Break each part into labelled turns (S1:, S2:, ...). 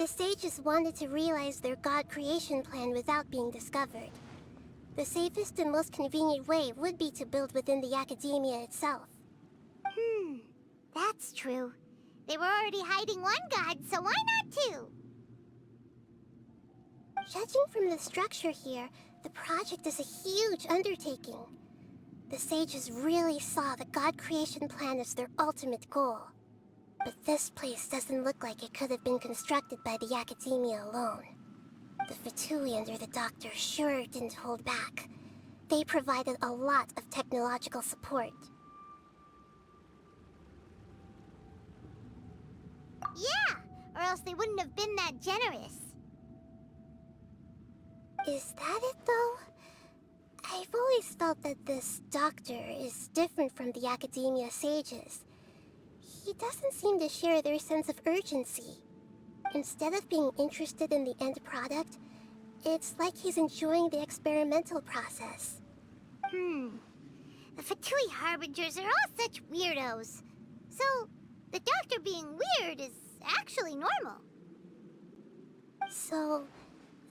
S1: The sages wanted to realize their god creation plan without being discovered. The safest and most convenient way would be to build within the academia itself.
S2: That's true. They were already hiding one god, so why not two?
S1: Judging from the structure here, the project is a huge undertaking. The sages really saw the god creation plan as their ultimate goal. But this place doesn't look like it could have been constructed by the academia alone. The Fatui under the Doctor sure didn't hold back. They provided a lot of technological support.
S2: Yeah, or else they wouldn't have been that generous.
S1: Is that it, though? I've always felt that this Doctor is different from the academia sages. He doesn't seem to share their sense of urgency. Instead of being interested in the end product, it's like he's enjoying the experimental process.
S2: The Fatui Harbingers are all such weirdos. So, the Doctor being weird is actually normal.
S1: So,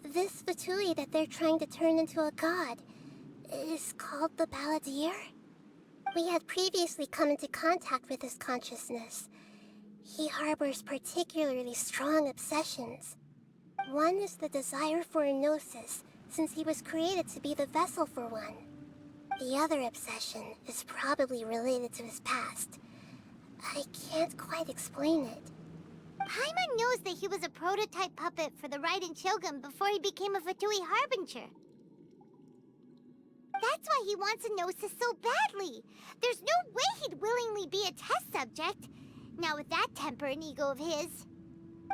S1: this Fatui that they're trying to turn into a god is called the Balladeer? We had previously come into contact with his consciousness. He harbors particularly strong obsessions. One is the desire for a gnosis, since he was created to be the vessel for one. The other obsession is probably related to his past. I can't quite explain it.
S2: Paimon knows that he was a prototype puppet for the Raiden Shogun before he became a Fatui Harbinger. That's why he wants a gnosis so badly. There's no way he'd willingly be a test subject. Now with that temper and ego of his.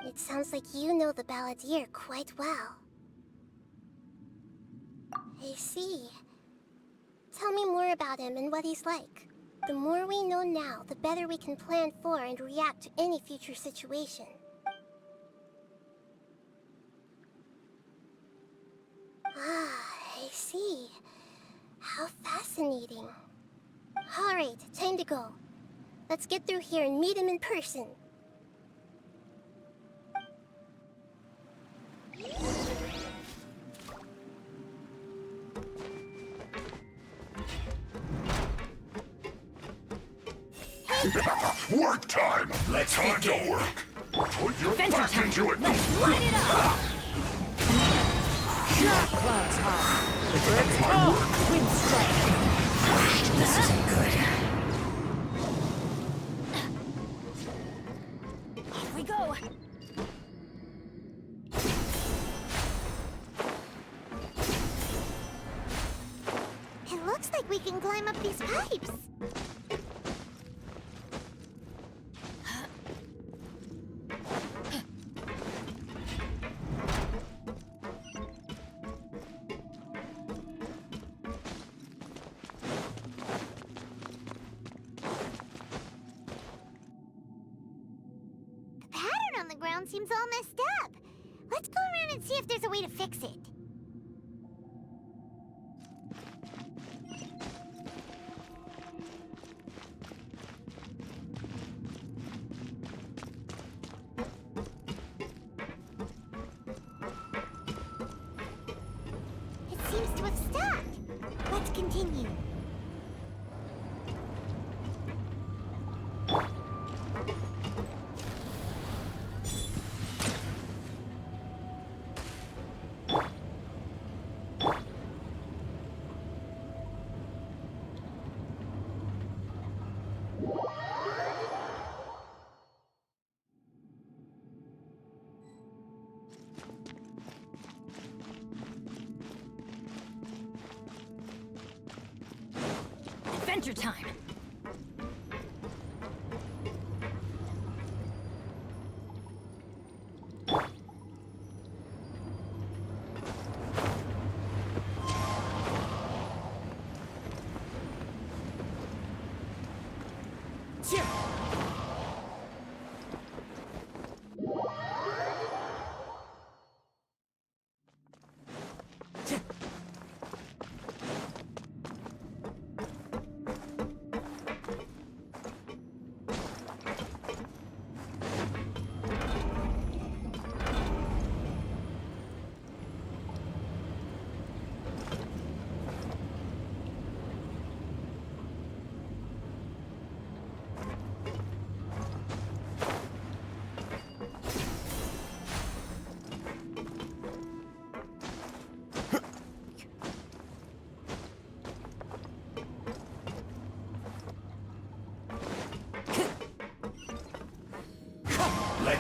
S1: It sounds like you know the Balladeer quite well. I see. Tell me more about him and what he's like. The more we know now, the better we can plan for and react to any future situation. I see. How fascinating. Alright, time to go. Let's get through here and meet him in person.
S3: Work time! Let's time to work! Put your back into it!
S4: Let's light it up! Shot clouds high! The birds go! Wind strike! This isn't good. Off we go!
S2: It looks like we can climb up these pipes. The ground seems all messed up. Let's go around and see if there's a way to fix it. It seems to have stopped. Let's continue.
S4: Adventure time!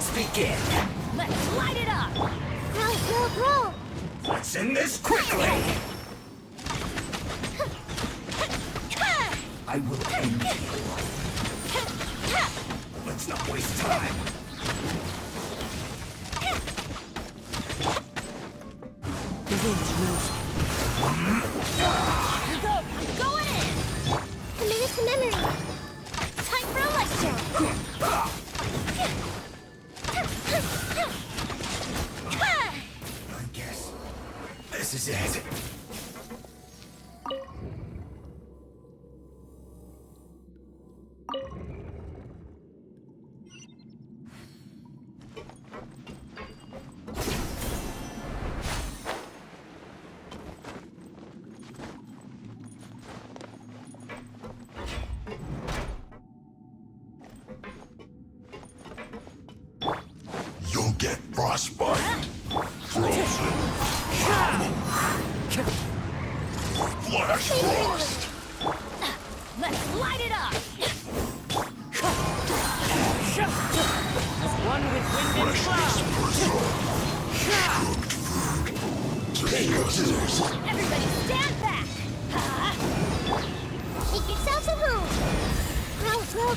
S4: Let's begin. Let's light it up.
S1: Grow!
S3: Let's end this quickly! I will end you. Let's not waste time.
S4: The wind's rosy. I'm going in.
S1: Committed to memory.
S2: Time for a lecture.
S3: I guess this is it. You'll get frostbite. Frozen. Flash frost.
S4: Let's light it up. As one with wind and cloud.
S3: Take this.
S2: Everybody stand back.
S1: Make yourselves at home.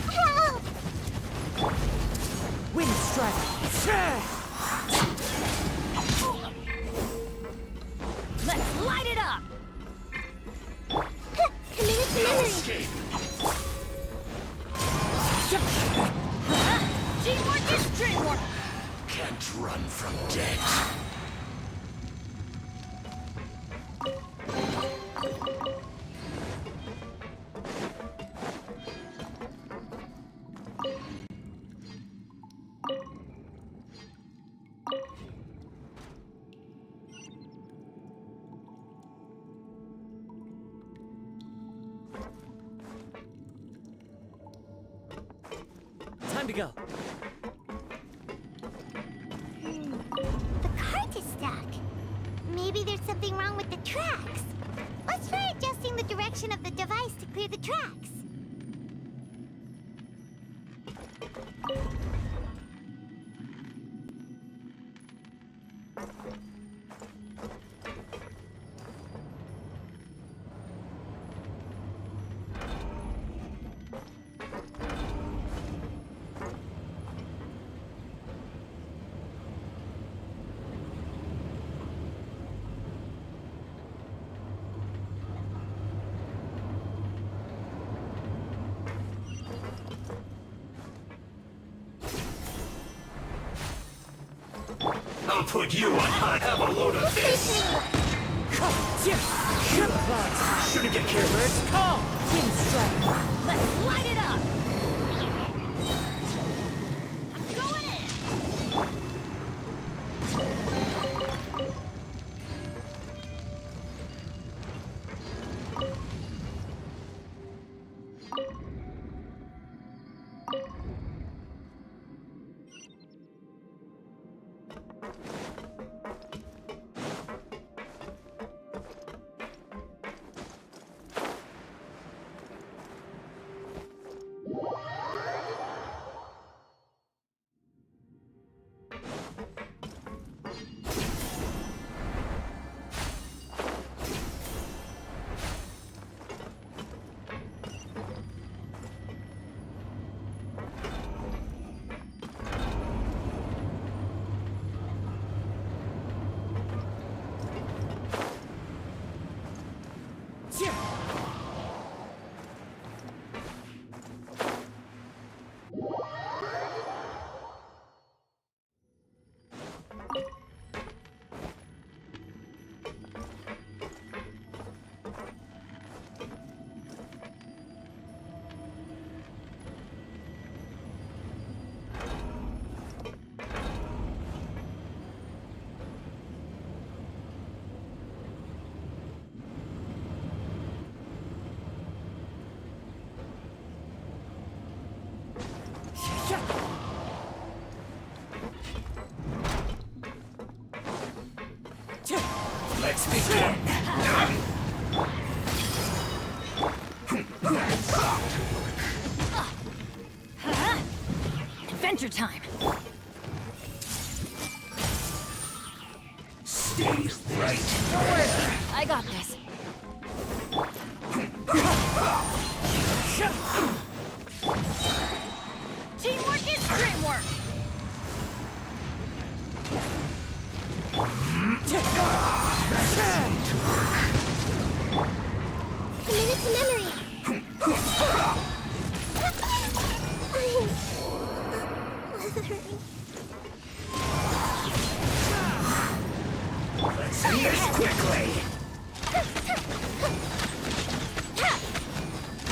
S1: Grow!
S4: Wind strike. Let's light it up.
S1: Committed to memory.
S3: Escape.
S4: Teamwork is dreamwork.
S3: Can't run from death.
S4: Time to go.
S2: The cart is stuck. Maybe there's something wrong with the tracks. Let's try adjusting the direction of the device to clear the tracks.
S3: I'll put you on hot. Have a load of this. Shouldn't get careless.
S4: Let's call. Wind strike. Let's light it up.
S2: I'm going in.
S3: Let's begin.
S4: Adventure time.
S3: Stay right.
S4: Don't worry, I got this. Teamwork is dreamwork.
S1: Committed to memory. I'm withering.
S3: Let's end this quickly.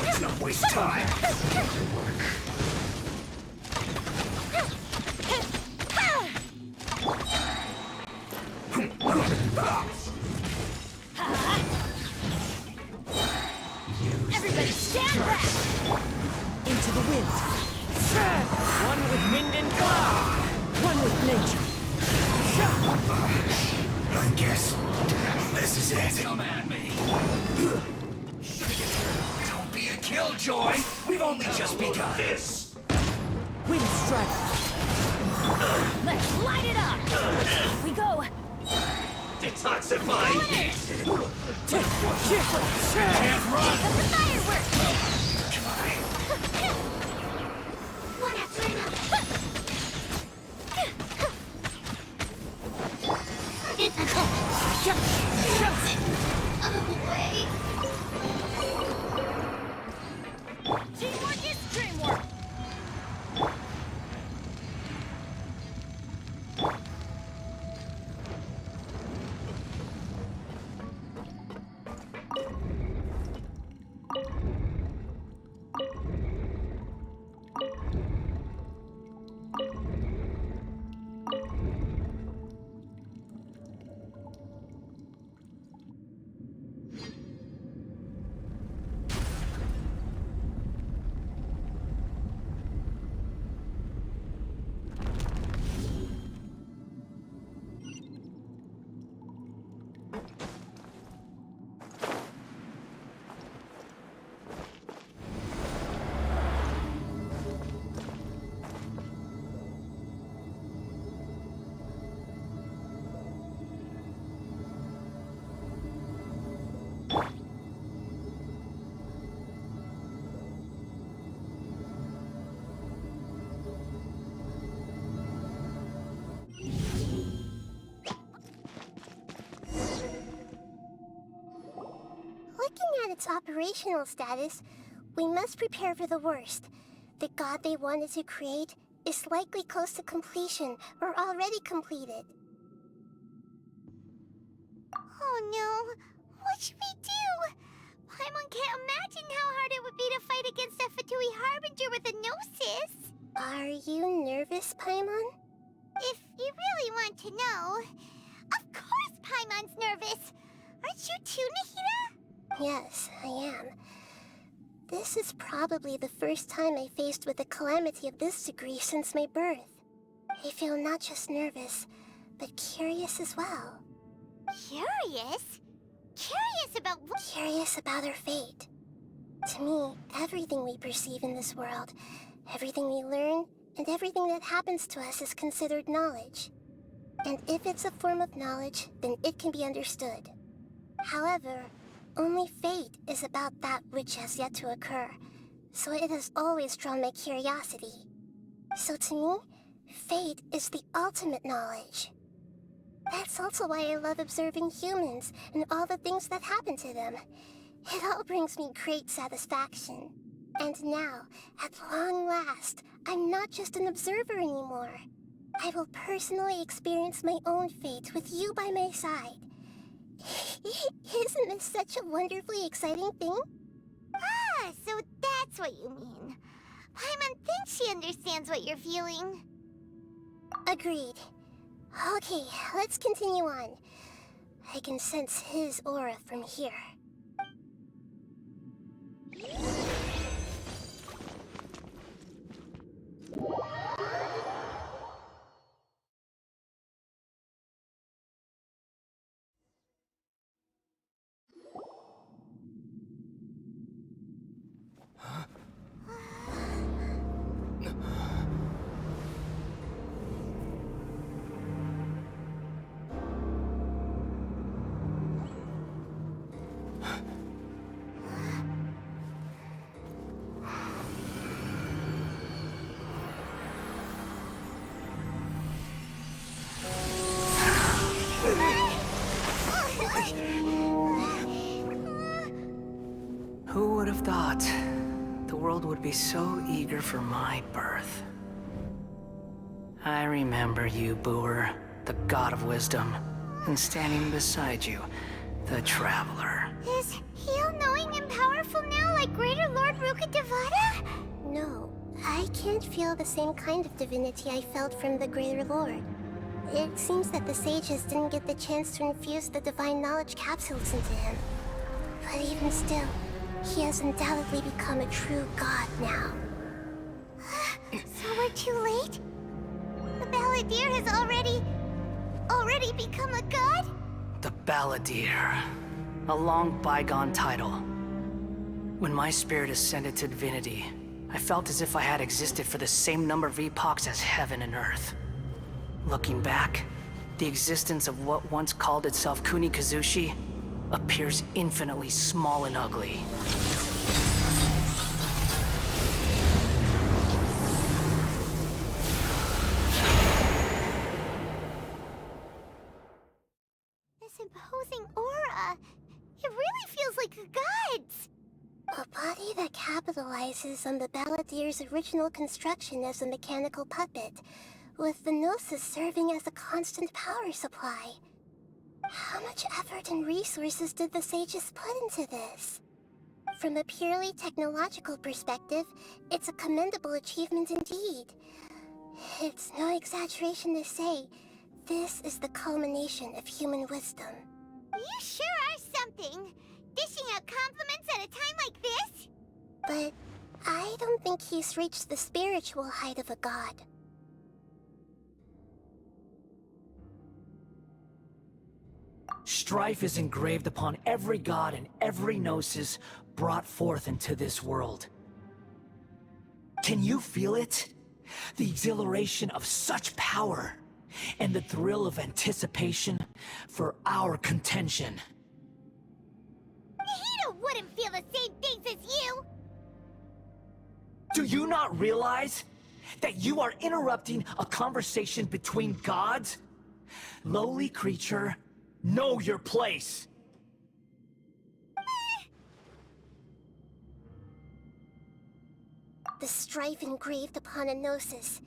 S3: Let's not waste time.
S4: Everybody stand back! Into the wind. One with wind and cloud. One with nature.
S3: I guess this is it. Come at me. Don't be a killjoy. We've only just begun. This.
S4: Wind strike. Let's light it up! Here we go!
S3: Detoxify.
S4: Can't
S3: Can't run.
S2: The fireworks!
S3: Try.
S2: One after another.
S4: Teamwork is dreamwork!
S1: Looking at its operational status, we must prepare for the worst. The god they wanted to create is likely close to completion or already completed.
S2: Oh no! What should we do? Paimon can't imagine how hard it would be to fight against a Fatui Harbinger with a Gnosis.
S1: Are you nervous, Paimon?
S2: If you really want to know, of course Paimon's nervous. Aren't you too, Nahida?
S1: Yes, I am. This is probably the first time I faced with a calamity of this degree since my birth. I feel not just nervous, but curious as well.
S2: Curious? Curious about what?
S1: Curious about our fate. To me, everything we perceive in this world, everything we learn, and everything that happens to us is considered knowledge. And if it's a form of knowledge, then it can be understood. However, only fate is about that which has yet to occur, so it has always drawn my curiosity. So to me, fate is the ultimate knowledge. That's also why I love observing humans and all the things that happen to them. It all brings me great satisfaction. And now, at long last, I'm not just an observer anymore. I will personally experience my own fate with you by my side. Isn't this such a wonderfully exciting thing?
S2: Ah, so that's what you mean. Paimon thinks she understands what you're feeling.
S1: Agreed. Okay, let's continue on. I can sense his aura from here.
S5: Who would have thought the world would be so eager for my birth? I remember you, Booer, the god of wisdom, and standing beside you, the traveler.
S2: Is he all-knowing and powerful now, like Greater Lord Rukkhadevata?
S1: No, I can't feel the same kind of divinity I felt from the Greater Lord. It seems that the sages didn't get the chance to infuse the divine knowledge capsules into him. But even still, he has undoubtedly become a true god now.
S2: So we're too late? The Balladeer has already become a god?
S5: The Balladeer. A long bygone title. When my spirit ascended to divinity, I felt as if I had existed for the same number of epochs as heaven and earth. Looking back, the existence of what once called itself Kunikazushi appears infinitely small and ugly.
S2: This imposing aura. It really feels like a god's.
S1: A body that capitalizes on the Balladeer's original construction as a mechanical puppet, with the Gnosis serving as a constant power supply. How much effort and resources did the sages put into this? From a purely technological perspective, it's a commendable achievement indeed. It's no exaggeration to say, this is the culmination of human wisdom.
S2: You sure are something. Dishing out compliments at a time like this?
S1: But I don't think he's reached the spiritual height of a god.
S5: Strife is engraved upon every god and every gnosis brought forth into this world. Can you feel it? The exhilaration of such power, and the thrill of anticipation for our contention.
S2: Nahida wouldn't feel the same things as you!
S5: Do you not realize that you are interrupting a conversation between gods? Lowly creature, know your place!
S1: The strife engraved upon a gnosis.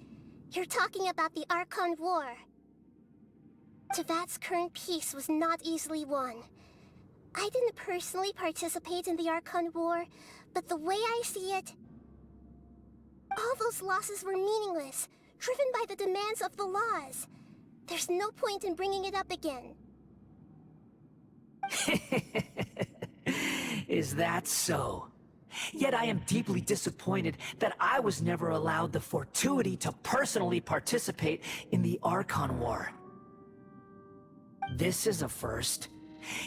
S1: You're talking about the Archon War. Tevat's current peace was not easily won. I didn't personally participate in the Archon War, but the way I see it, all those losses were meaningless, driven by the demands of the laws. There's no point in bringing it up again.
S5: Is that so? Yet I am deeply disappointed that I was never allowed the fortuity to personally participate in the Archon War. This is a first.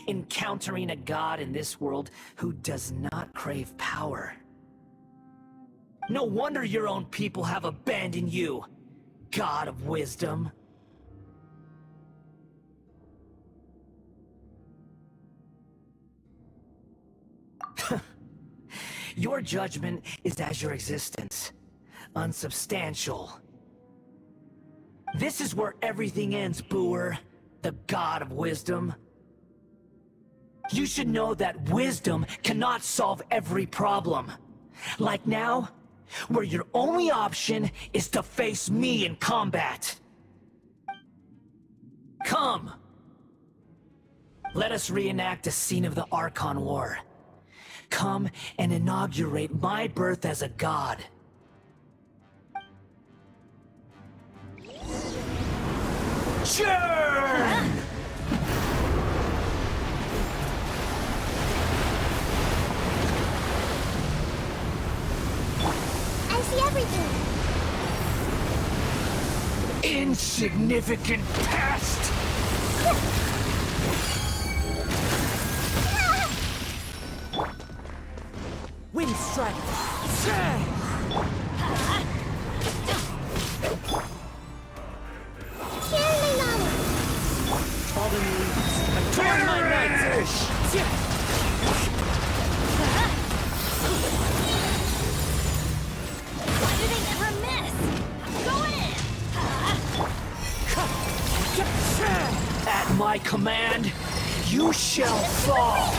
S5: Encountering a god in this world who does not crave power. No wonder your own people have abandoned you, god of wisdom. Your judgment is as your existence, unsubstantial. This is where everything ends, Booer, the god of wisdom. You should know that wisdom cannot solve every problem. Like now, where your only option is to face me in combat. Come! Let us reenact a scene of the Archon War. Come and inaugurate my birth as a god. Churn!
S1: I see everything.
S5: Insignificant pest!
S4: Wind strike! Fallen leaves, adorn my nights!
S2: Why do they never miss? I'm going in!
S5: At my command, you shall fall!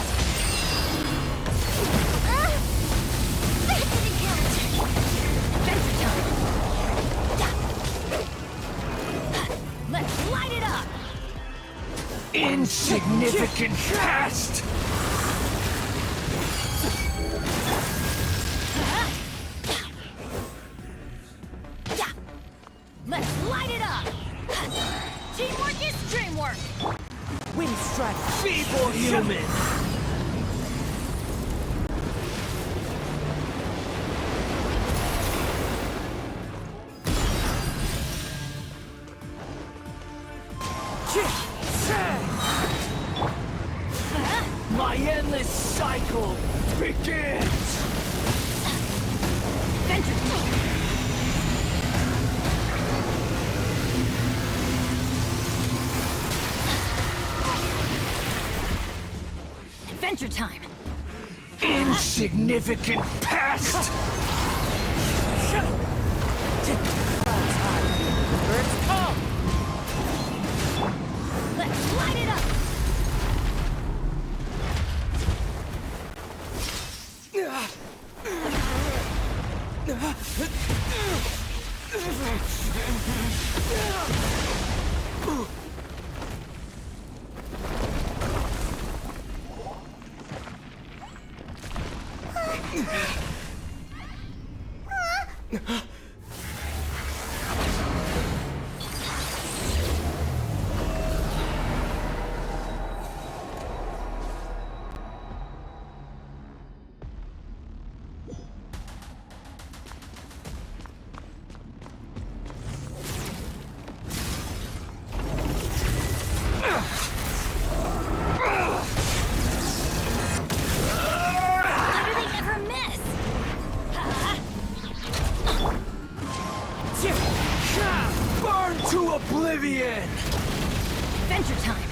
S4: Let's light it up!
S3: Insignificant past!
S4: Yeah. Let's light it up! Teamwork is dreamwork! Wind strike!
S3: Feeble human! My endless cycle begins!
S4: Adventure time!
S3: Insignificant past!
S4: Birds come! Let's light it up! How do they ever miss?
S3: Burn to oblivion!
S4: Adventure time!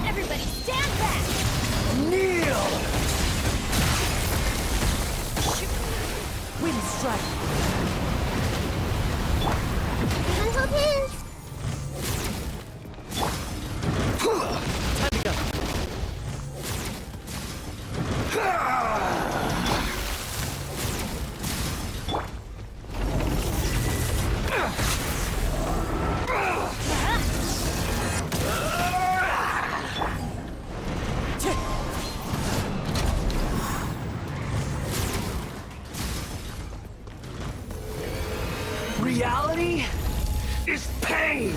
S4: Everybody stand back!
S3: Kneel!
S4: Wind strike!
S1: Gentle pins!
S4: Time to go!
S3: Reality is pain!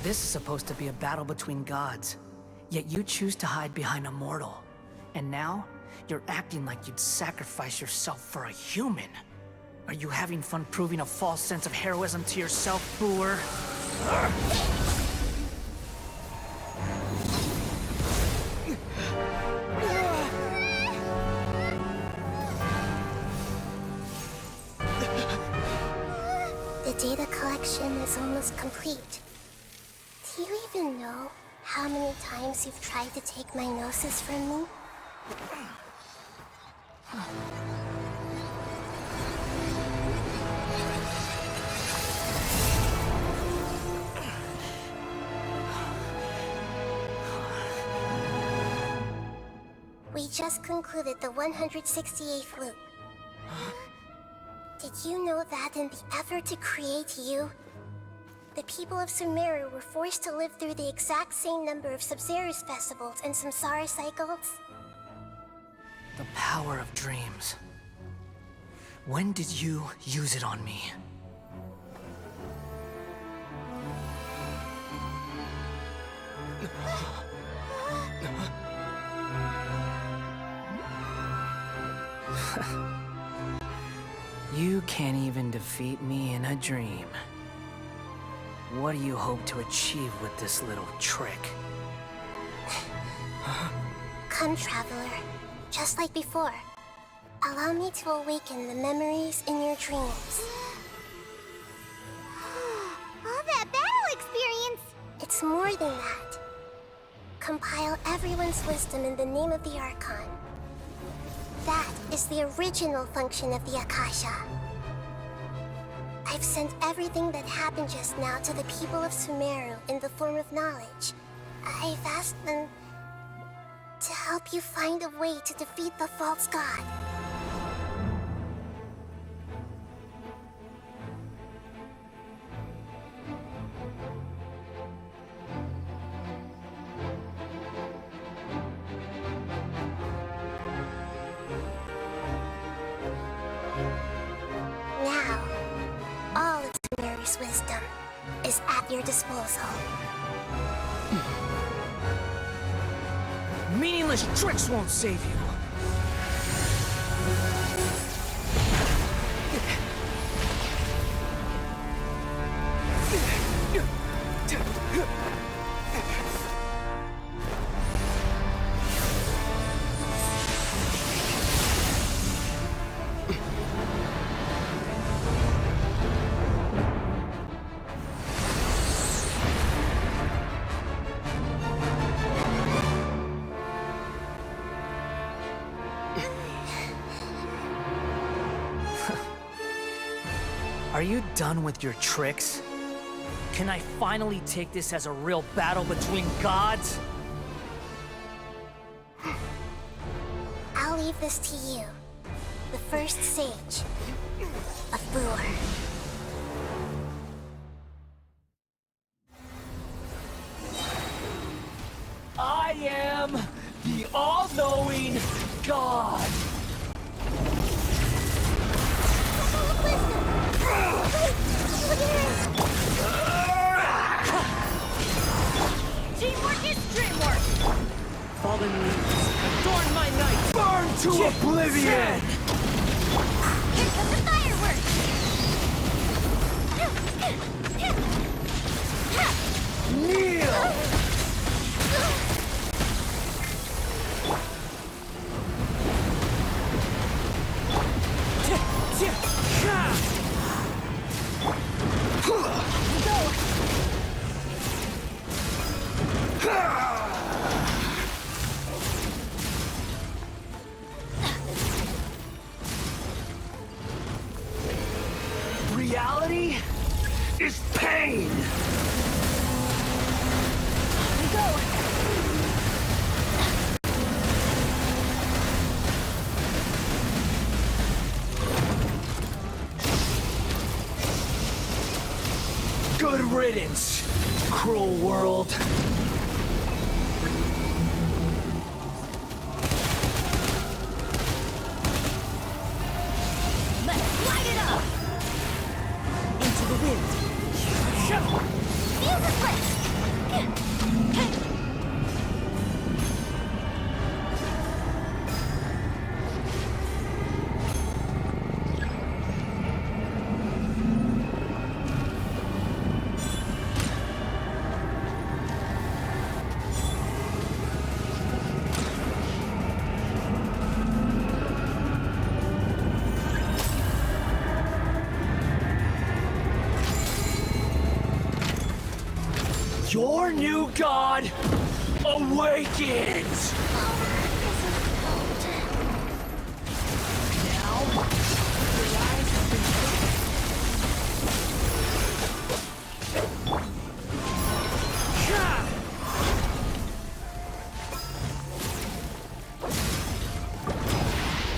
S5: This is supposed to be a battle between gods, yet you choose to hide behind a mortal. And now, you're acting like you'd sacrifice yourself for a human. Are you having fun proving a false sense of heroism to yourself, Booer?
S1: The data collection is almost complete. Do you even know how many times you've tried to take my gnosis from me? We just concluded the 168th loop. Did you know that in the effort to create you, the people of Sumeru were forced to live through the exact same number of Sub-Zerus festivals and Samsara cycles?
S5: The power of dreams. When did you use it on me? You can't even defeat me in a dream. What do you hope to achieve with this little trick?
S1: Come, traveler. Just like before. Allow me to awaken the memories in your dreams.
S2: All that battle experience!
S1: It's more than that. Compile everyone's wisdom in the name of the Archon. That is the original function of the Akasha. I've sent everything that happened just now to the people of Sumeru in the form of knowledge. I've asked them to help you find a way to defeat the false god. Now, all of Sumeru's wisdom is at your disposal.
S5: Meaningless tricks won't save you. Are you done with your tricks? Can I finally take this as a real battle between gods?
S1: I'll leave this to you, the first sage of Boor.
S5: I am the all-knowing God!
S4: Teamwork is dreamwork! Fallen leaves, adorn my night!
S5: Burn to oblivion!
S2: Here comes the fireworks!
S5: Kneel! Reality is pain! Good riddance, cruel world.
S4: Let's light it up! Into the wind.
S2: Music break!
S5: Your new god awakens! Now, your eyes have been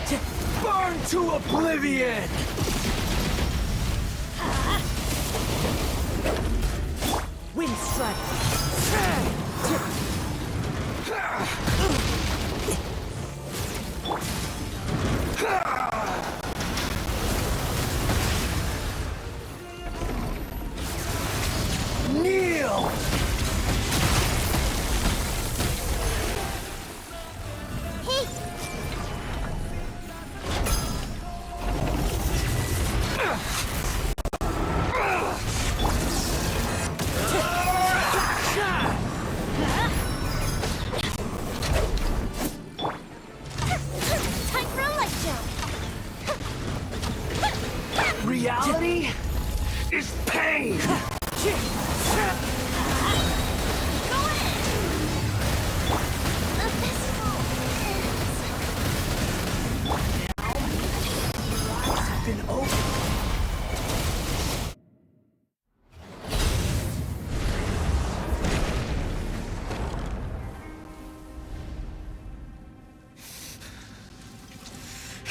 S5: opened. Burn to oblivion!
S4: Wind strike!
S5: Kneel!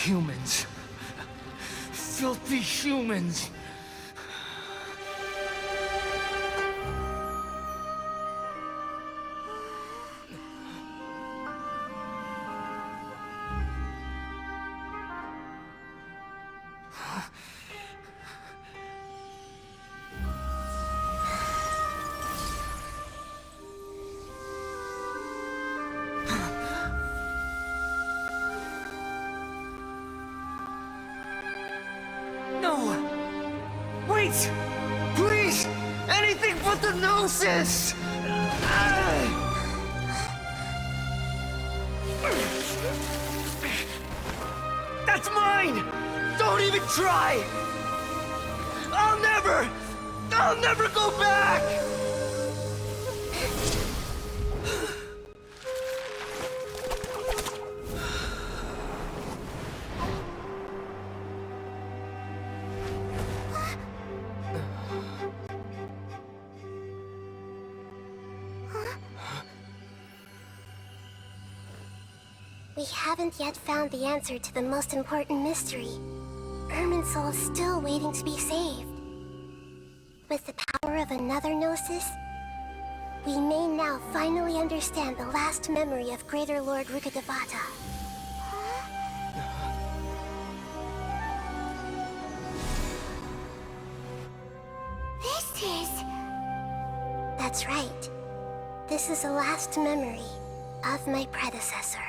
S6: Humans. Filthy humans. No! Wait! Please! Anything but the Gnosis! That's mine! Don't even try! I'll never go back!
S1: We haven't yet found the answer to the most important mystery. Irminsul is still waiting to be saved. With the power of another Gnosis, we may now finally understand the last memory of Greater Lord Rukkhadevata.
S2: This is...
S1: That's right. This is the last memory of my predecessor.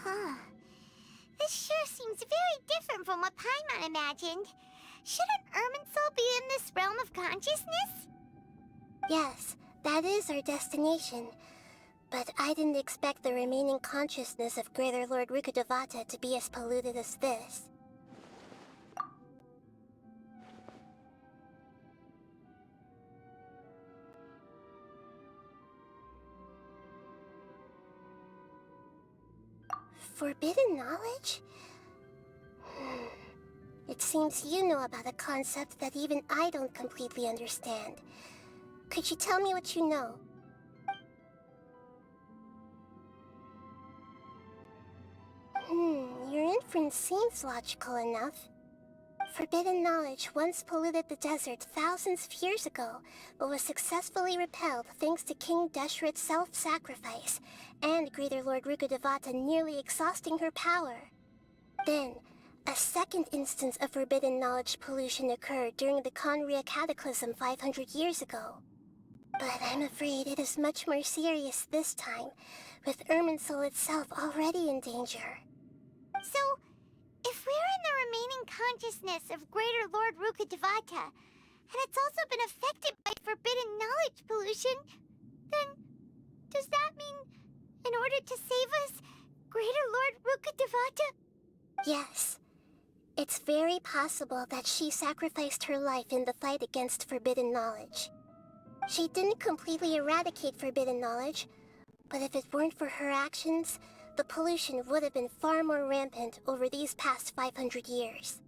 S2: Huh. This sure seems very different from what Paimon imagined. Shouldn't Irminsul be in this realm of consciousness?
S1: Yes, that is our destination. But I didn't expect the remaining consciousness of Greater Lord Rukkhadevata to be as polluted as this. Forbidden knowledge? It seems you know about a concept that even I don't completely understand. Could you tell me what you know? Your inference seems logical enough. Forbidden knowledge once polluted the desert thousands of years ago, but was successfully repelled thanks to King Deshret's self-sacrifice, and Greater Lord Rukkhadevata nearly exhausting her power. Then, a second instance of forbidden knowledge pollution occurred during the Conria Cataclysm 500 years ago. But I'm afraid it is much more serious this time, with Irminsul itself already in danger.
S2: So, if we're in the remaining consciousness of Greater Lord Rukkhadevata, and it's also been affected by forbidden knowledge pollution, then does that mean, in order to save us, Greater Lord Rukkhadevata?
S1: Yes. It's very possible that she sacrificed her life in the fight against forbidden knowledge. She didn't completely eradicate forbidden knowledge, but if it weren't for her actions, the pollution would have been far more rampant over these past 500 years.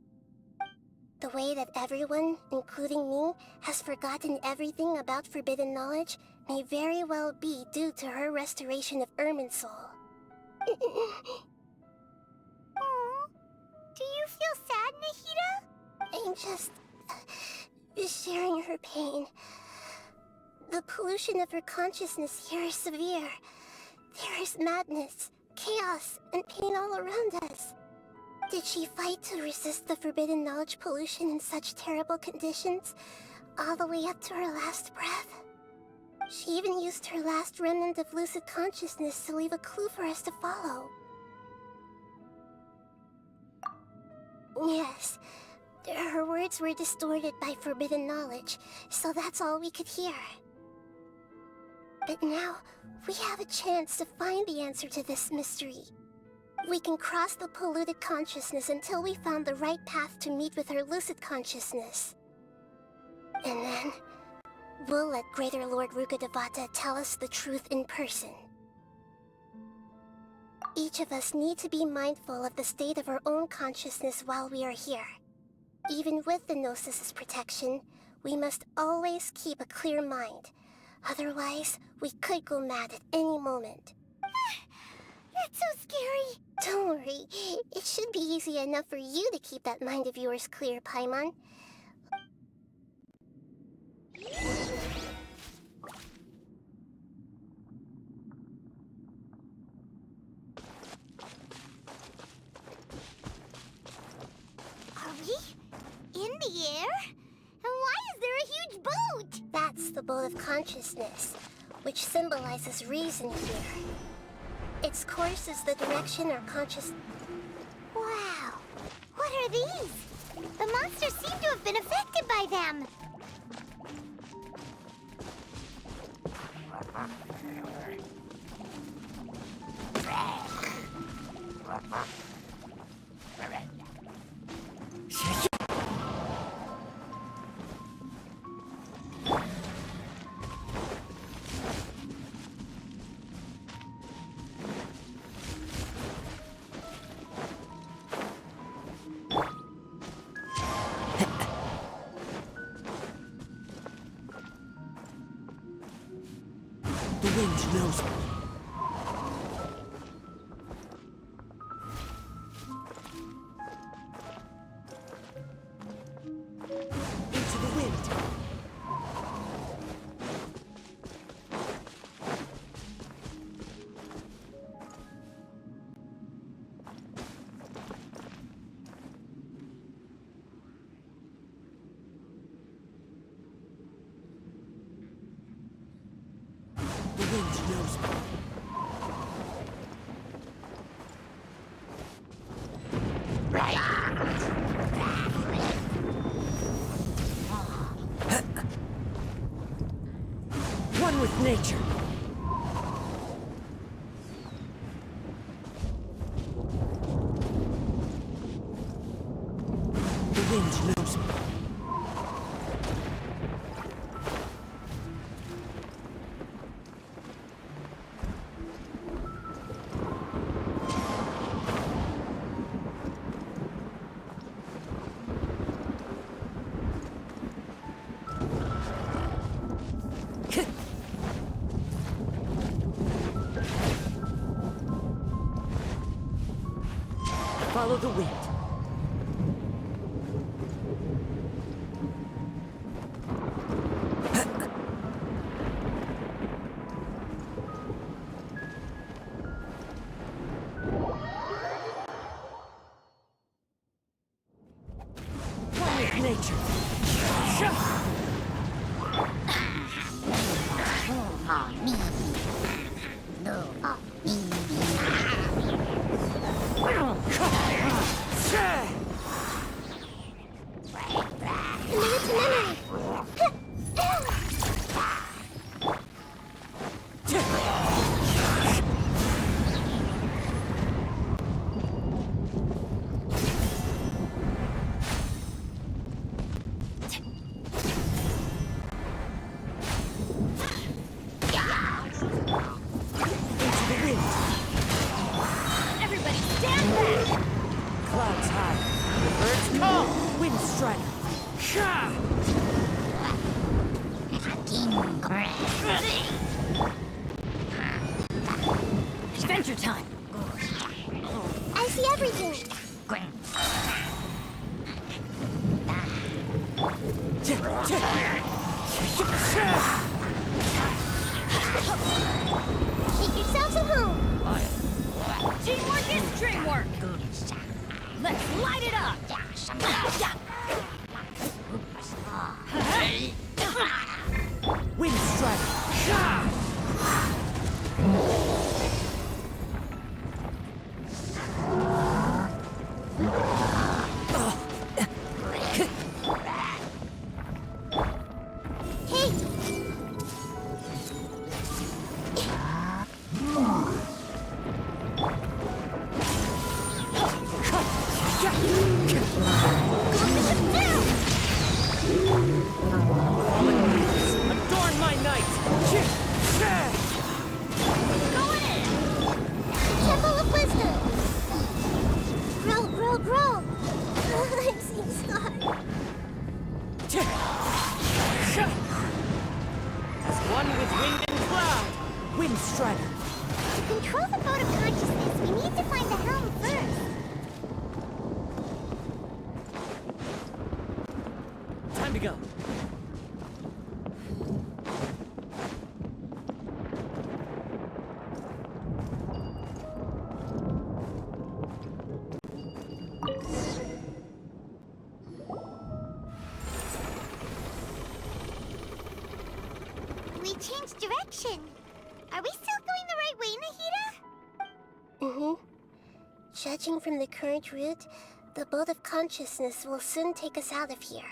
S1: The way that everyone, including me, has forgotten everything about forbidden knowledge may very well be due to her restoration of Irminsul.
S2: Aw, do you feel sad, Nahida?
S1: I'm just sharing her pain. The pollution of her consciousness here is severe. There is madness, chaos, and pain all around us. Did she fight to resist the forbidden knowledge pollution in such terrible conditions, all the way up to her last breath? She even used her last remnant of lucid consciousness to leave a clue for us to follow. Yes, her words were distorted by forbidden knowledge, so that's all we could hear. But now, we have a chance to find the answer to this mystery. We can cross the polluted consciousness until we found the right path to meet with her lucid consciousness. And then, We'll let Greater Lord Rukkhadevata tell us the truth in person. Each of us need to be mindful of the state of our own consciousness while we are here. Even with the Gnosis' protection, we must always keep a clear mind. Otherwise, we could go mad at any moment.
S2: That's so scary.
S1: Don't worry, it should be easy enough for you to keep that mind of yours clear, Paimon.
S2: Are we in the air? And why is there a huge boat?
S1: That's the boat of consciousness, which symbolizes reason here. Its course is the direction our conscious...
S2: Wow. What are these? The monsters seem to have been affected by them.
S4: The wind knows me. Into the wind. The wind knows me. One with nature. The wind knows me. Follow the wind. One with nature.
S1: Commit to memory!
S4: Into the wind.
S2: Everybody stand back!
S4: Clouds high. The birds call. Wind strike. Sha!
S2: Adventure time!
S1: I see everything! Make yourselves at home!
S2: Teamwork is dreamwork! Let's light it up!
S4: Wind strike.
S1: Hey! Go
S4: Wind Strider.
S2: To control the boat of consciousness, we need to find the helm first.
S4: Time to go.
S2: We changed direction. Are we still going the right way, Nahida?
S1: Mm-hmm. Judging from the current route, the boat of consciousness will soon take us out of here.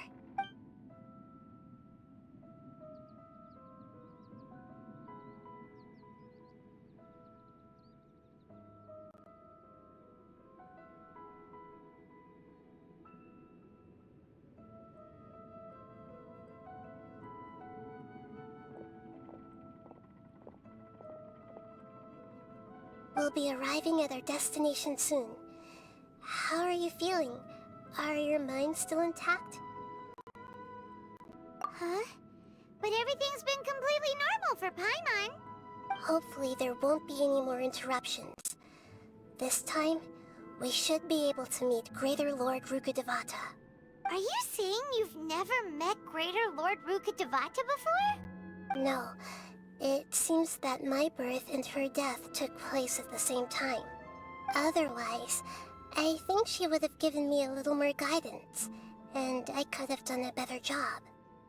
S1: We'll be arriving at our destination soon. How are you feeling? Are your minds still intact?
S2: Huh? But everything's been completely normal for Paimon.
S1: Hopefully there won't be any more interruptions. This time, we should be able to meet Greater Lord Rukkhadevata.
S2: Are you saying you've never met Greater Lord Rukkhadevata before?
S1: No, it seems that my birth and her death took place at the same time. Otherwise, I think she would have given me a little more guidance, and I could have done a better job.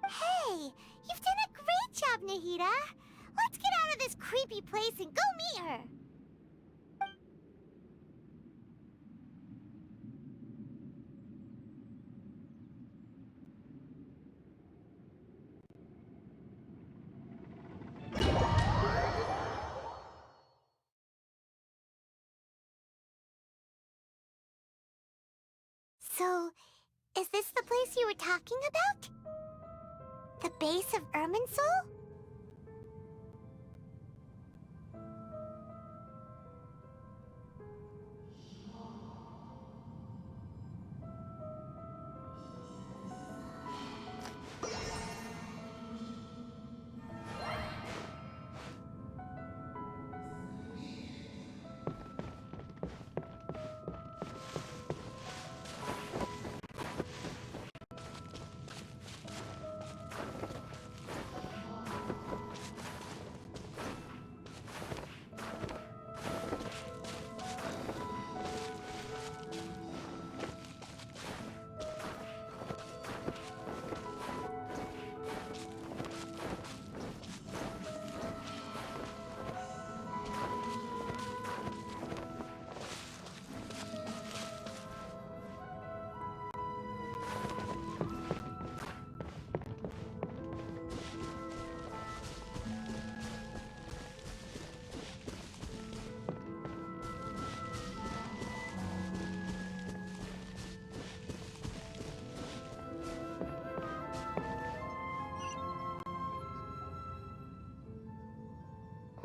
S2: Hey, you've done a great job, Nahida. Let's get out of this creepy place and go meet her. So, is this the place you were talking about? The base of Irminsul?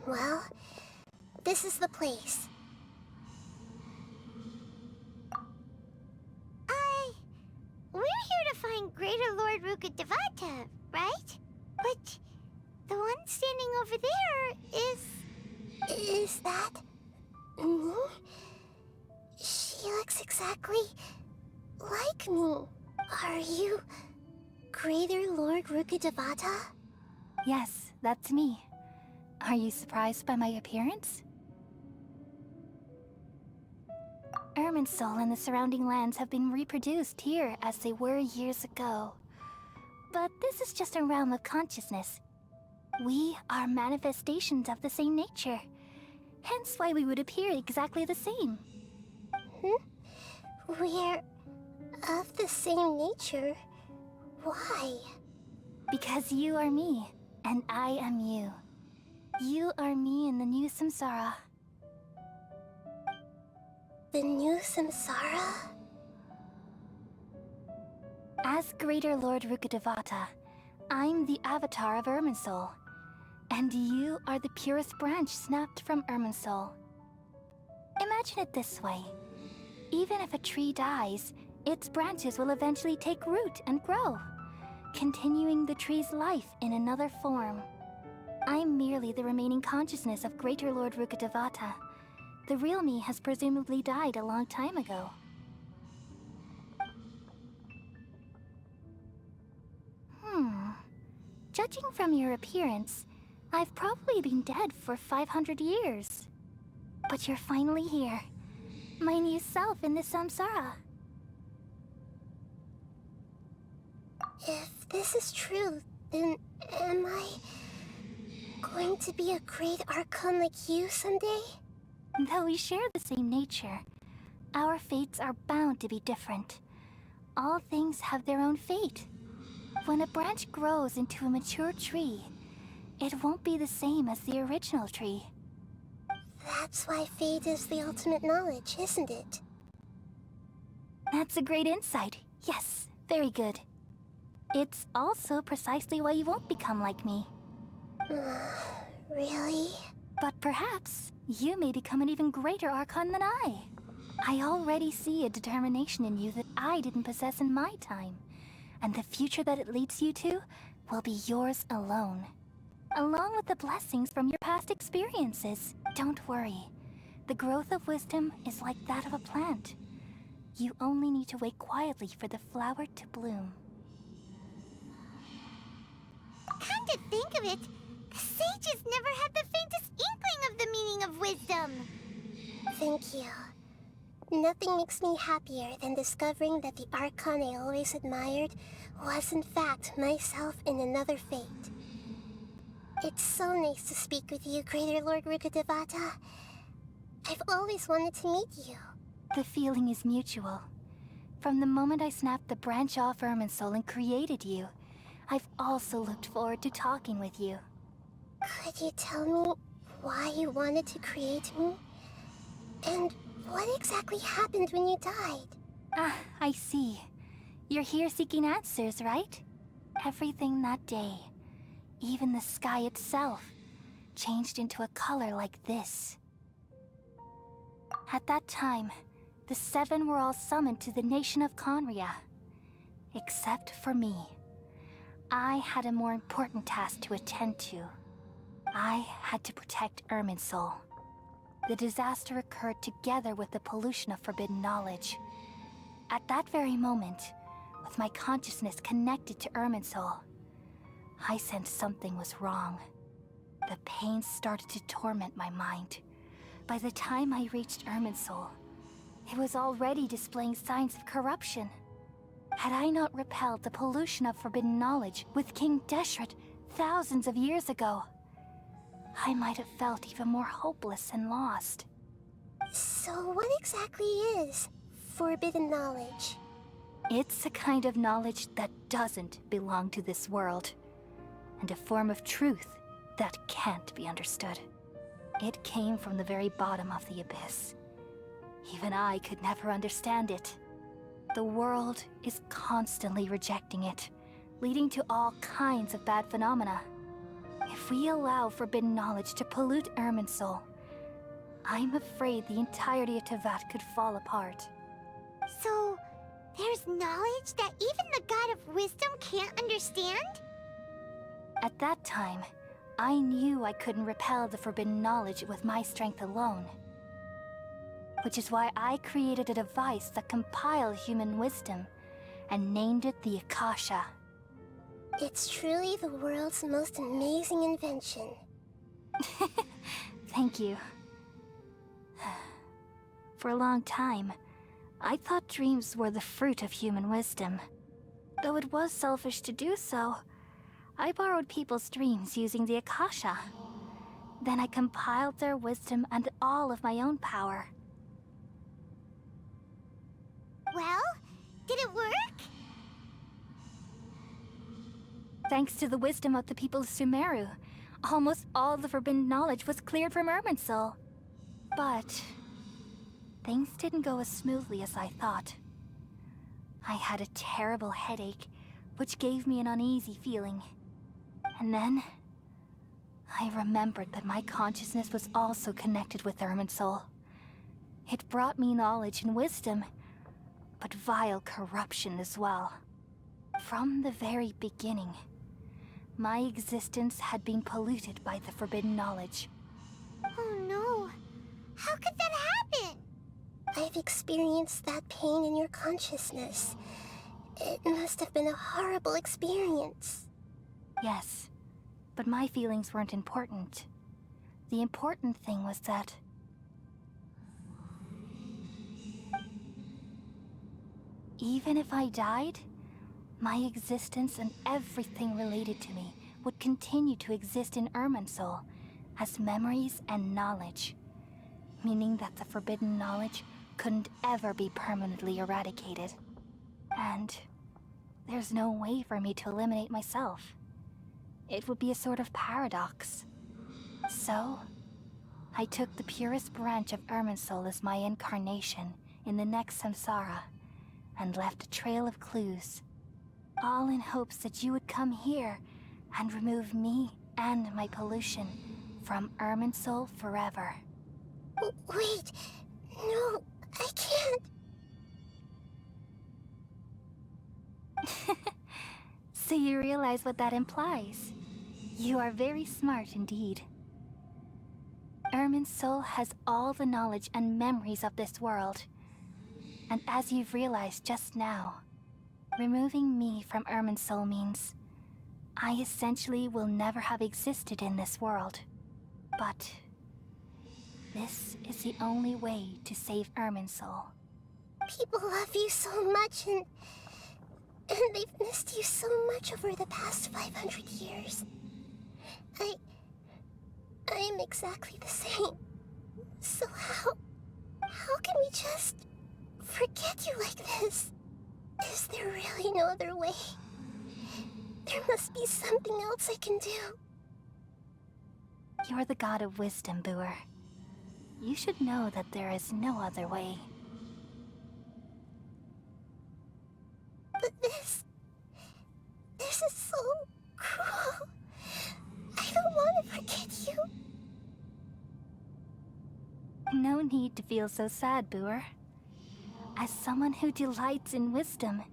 S1: Well, this is the place.
S2: We're here to find Greater Lord Rukkhadevata, right? But the one standing over there is...
S1: Is that... me? She looks exactly like me. Are you Greater Lord Rukkhadevata?
S7: Yes, that's me. Are you surprised by my appearance? Irminsul and the surrounding lands have been reproduced here as they were years ago. But this is just a realm of consciousness. We are manifestations of the same nature. Hence why we would appear exactly the same.
S1: We're of the same nature. Why?
S7: Because you are me, and I am you. You are me in the new samsara.
S1: The new samsara?
S7: As Greater Lord Rukkhadevata, I'm the avatar of Irminsul. And you are the purest branch snapped from Irminsul. Imagine it this way. Even if a tree dies, its branches will eventually take root and grow, continuing the tree's life in another form. I'm merely the remaining consciousness of Greater Lord Rukkhadevata. The real me has presumably died a long time ago. Judging from your appearance, I've probably been dead for 500 years. But you're finally here. My new self in the samsara.
S1: If this is true, then am I going to be a great Archon like you someday?
S7: Though we share the same nature, our fates are bound to be different. All things have their own fate. When a branch grows into a mature tree, it won't be the same as the original tree.
S1: That's why fate is the ultimate knowledge, isn't it?
S7: That's a great insight. Yes, very good. It's also precisely why you won't become like me.
S1: Really?
S7: But perhaps you may become an even greater Archon than I. I already see a determination in you that I didn't possess in my time. And the future that it leads you to will be yours alone. Along with the blessings from your past experiences. Don't worry. The growth of wisdom is like that of a plant. You only need to wait quietly for the flower to bloom.
S2: Come to think of it, the sages never had the faintest inkling of the meaning of wisdom.
S1: Thank you. Nothing makes me happier than discovering that the Archon I always admired was in fact myself in another fate. It's so nice to speak with you, Greater Lord Rukkhadevata. I've always wanted to meet you.
S7: The feeling is mutual. From the moment I snapped the branch off Irminsul and created you, I've also looked forward to talking with you.
S1: Could you tell me why you wanted to create me? And what exactly happened when you died?
S7: Ah, I see. You're here seeking answers, right? Everything that day, even the sky itself, changed into a color like this. At that time, the seven were all summoned to the nation of Conria. Except for me. I had a more important task to attend to. I had to protect Irminsul. The disaster occurred together with the pollution of forbidden knowledge. At that very moment, with my consciousness connected to Irminsul, I sensed something was wrong. The pain started to torment my mind. By the time I reached Irminsul, it was already displaying signs of corruption. Had I not repelled the pollution of forbidden knowledge with King Deshret thousands of years ago, I might have felt even more hopeless and lost.
S1: So what exactly is forbidden knowledge?
S7: It's a kind of knowledge that doesn't belong to this world, and a form of truth that can't be understood. It came from the very bottom of the abyss. Even I could never understand it. The world is constantly rejecting it, leading to all kinds of bad phenomena. If we allow forbidden knowledge to pollute Irminsul, I'm afraid the entirety of Tevat could fall apart.
S2: So, there's knowledge that even the God of wisdom can't understand?
S7: At that time, I knew I couldn't repel the forbidden knowledge with my strength alone. Which is why I created a device that compiled human wisdom and named it the Akasha.
S1: It's truly the world's most amazing invention.
S7: Thank you. For a long time, I thought dreams were the fruit of human wisdom. Though it was selfish to do so, I borrowed people's dreams using the Akasha. Then I compiled their wisdom and all of my own power.
S2: Well, did it work?
S7: Thanks to the wisdom of the people of Sumeru, almost all the forbidden knowledge was cleared from Irminsul. But things didn't go as smoothly as I thought. I had a terrible headache, which gave me an uneasy feeling. And then I remembered that my consciousness was also connected with Irminsul. It brought me knowledge and wisdom, but vile corruption as well. From the very beginning, My existence had been polluted by the forbidden knowledge.
S2: Oh no. How could that happen?
S1: I've experienced that pain in your consciousness. It must have been a horrible experience.
S7: Yes, but my feelings weren't important. The important thing was that even if I died, my existence and everything related to me would continue to exist in Irminsul as memories and knowledge, meaning that the forbidden knowledge couldn't ever be permanently eradicated. And there's no way for me to eliminate myself. It would be a sort of paradox. So, I took the purest branch of Irminsul as my incarnation in the next samsara, and left a trail of clues, all in hopes that you would come here and remove me and my pollution from Irminsul forever.
S1: Wait, no, I can't.
S7: So you realize what that implies? You are very smart indeed. Irminsul has all the knowledge and memories of this world. And as you've realized just now, removing me from Irminsul means I essentially will never have existed in this world. But this is the only way to save Irminsul.
S1: People love you so much, and they've missed you so much over the past 500 years. I am exactly the same. So how can we just forget you like this? Is there really no other way? There must be something else I can do.
S7: You're the god of wisdom, Boer. You should know that there is no other way.
S1: But this is so cruel. I don't want to forget you.
S7: No need to feel so sad, Boer. As someone who delights in wisdom,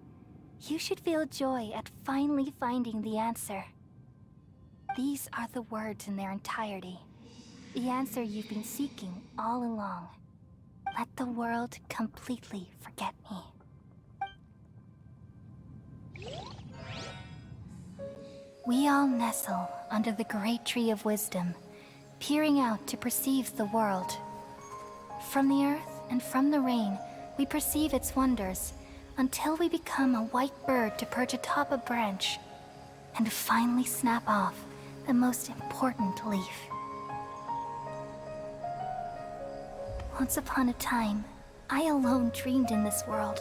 S7: you should feel joy at finally finding the answer. These are the words in their entirety. The answer you've been seeking all along. Let the world completely forget me. We all nestle under the great tree of wisdom, peering out to perceive the world. From the earth and from the rain, we perceive its wonders, until we become a white bird to perch atop a branch, and finally snap off the most important leaf. Once upon a time, I alone dreamed in this world.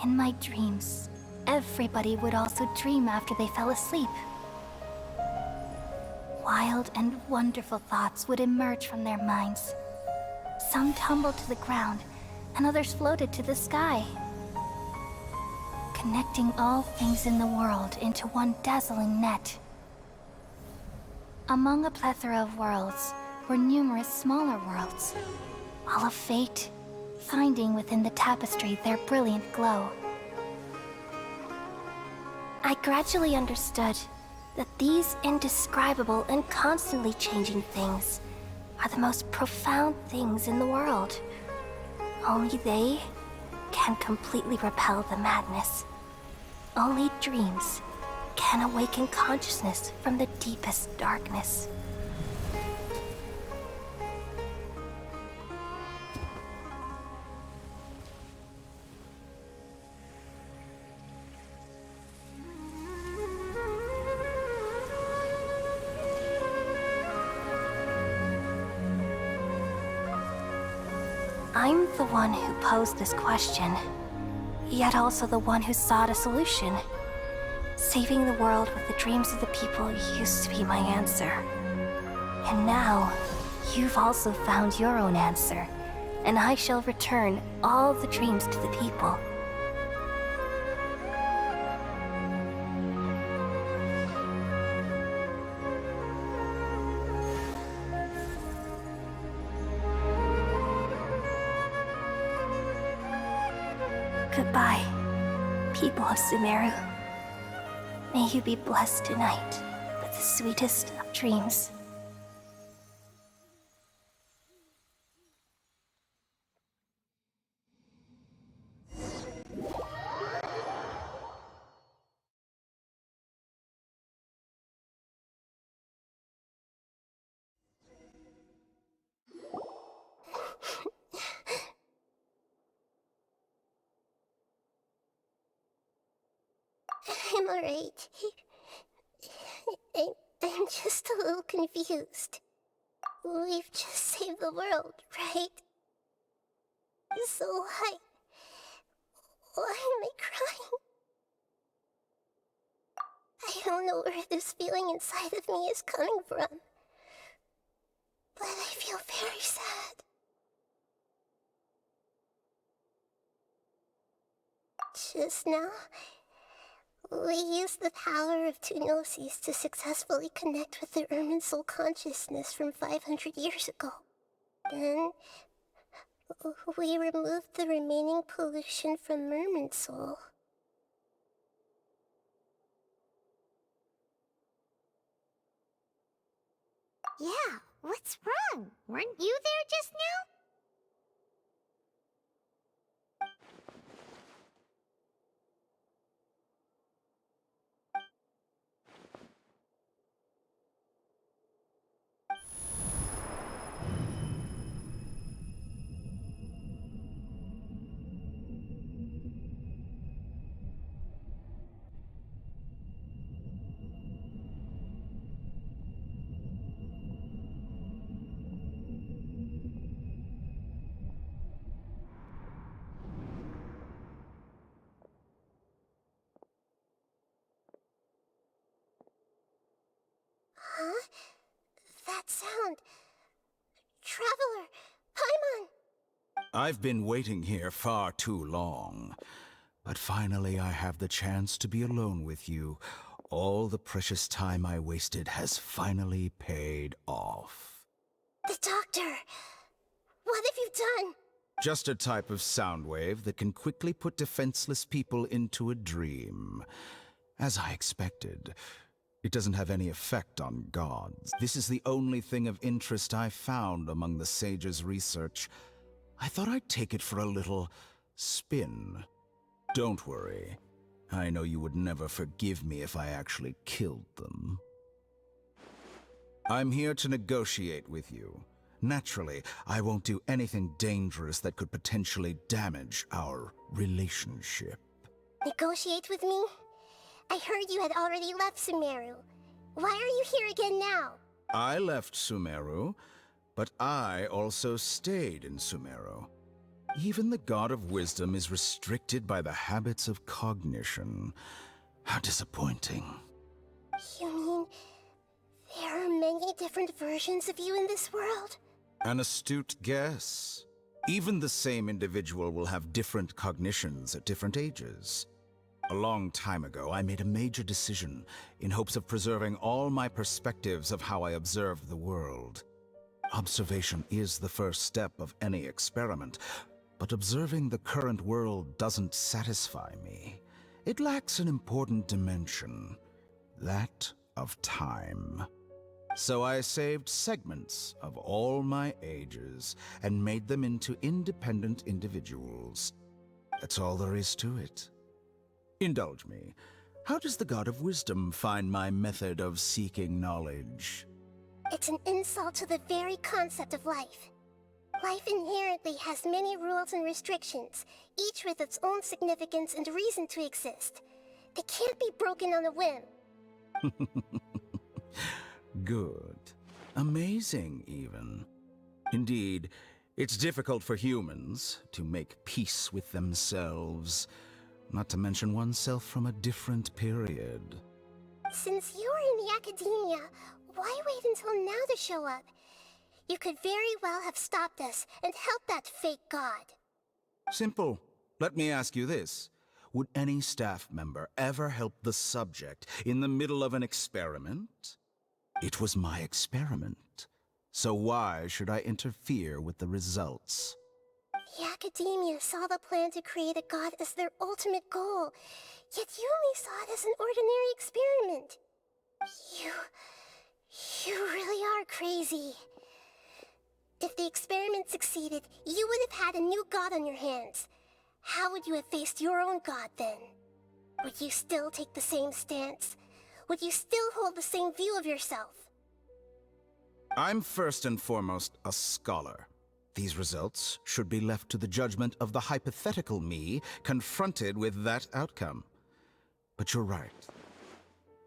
S7: In my dreams, everybody would also dream after they fell asleep. Wild and wonderful thoughts would emerge from their minds. Some tumbled to the ground, and others floated to the sky, connecting all things in the world into one dazzling net. Among a plethora of worlds were numerous smaller worlds, all of fate, finding within the tapestry their brilliant glow. I gradually understood that these indescribable and constantly changing things are the most profound things in the world. Only they can completely repel the madness. Only dreams can awaken consciousness from the deepest darkness. I'm the one who posed this question, yet also the one who sought a solution. Saving the world with the dreams of the people used to be my answer. And now, you've also found your own answer, and I shall return all the dreams to the people. Goodbye, people of Sumeru. May you be blessed tonight with the sweetest of dreams.
S1: I'm alright. I'm just a little confused. We've just saved the world, right? So why am I crying? I don't know where this feeling inside of me is coming from, but I feel very sad. Just now, we used the power of two gnosis to successfully connect with the Irminsul consciousness from 500 years ago. Then, we removed the remaining pollution from Irminsul.
S2: Yeah, what's wrong? Weren't you there just now?
S1: Huh? That sound. Traveler! Paimon!
S8: I've been waiting here far too long. But finally I have the chance to be alone with you. All the precious time I wasted has finally paid off.
S1: The doctor! What have you done?
S8: Just a type of sound wave that can quickly put defenseless people into a dream. As I expected, it doesn't have any effect on gods. This is the only thing of interest I found among the sage's research. I thought I'd take it for a little spin. Don't worry. I know you would never forgive me if I actually killed them. I'm here to negotiate with you. Naturally, I won't do anything dangerous that could potentially damage our relationship.
S1: Negotiate with me? I heard you had already left Sumeru. Why are you here again now?
S8: I left Sumeru, but I also stayed in Sumeru. Even the God of Wisdom is restricted by the habits of cognition. How disappointing.
S1: You mean there are many different versions of you in this world?
S8: An astute guess. Even the same individual will have different cognitions at different ages. A long time ago, I made a major decision in hopes of preserving all my perspectives of how I observed the world. Observation is the first step of any experiment, but observing the current world doesn't satisfy me. It lacks an important dimension, that of time. So I saved segments of all my ages and made them into independent individuals. That's all there is to it. Indulge me. How does the God of Wisdom find my method of seeking knowledge?
S1: It's an insult to the very concept of life. Life inherently has many rules and restrictions, each with its own significance and reason to exist. They can't be broken on a whim.
S8: Good. Amazing, even. Indeed, it's difficult for humans to make peace with themselves, not to mention oneself from a different period.
S1: Since you were in the academia, why wait until now to show up? You could very well have stopped us and helped that fake god.
S8: Simple. Let me ask you this. Would any staff member ever help the subject in the middle of an experiment? It was my experiment. So why should I interfere with the results?
S1: The academia saw the plan to create a god as their ultimate goal. Yet you only saw it as an ordinary experiment. You really are crazy. If the experiment succeeded, you would have had a new god on your hands. How would you have faced your own god then? Would you still take the same stance? Would you still hold the same view of yourself?
S8: I'm first and foremost a scholar. These results should be left to the judgment of the hypothetical me confronted with that outcome. But you're right.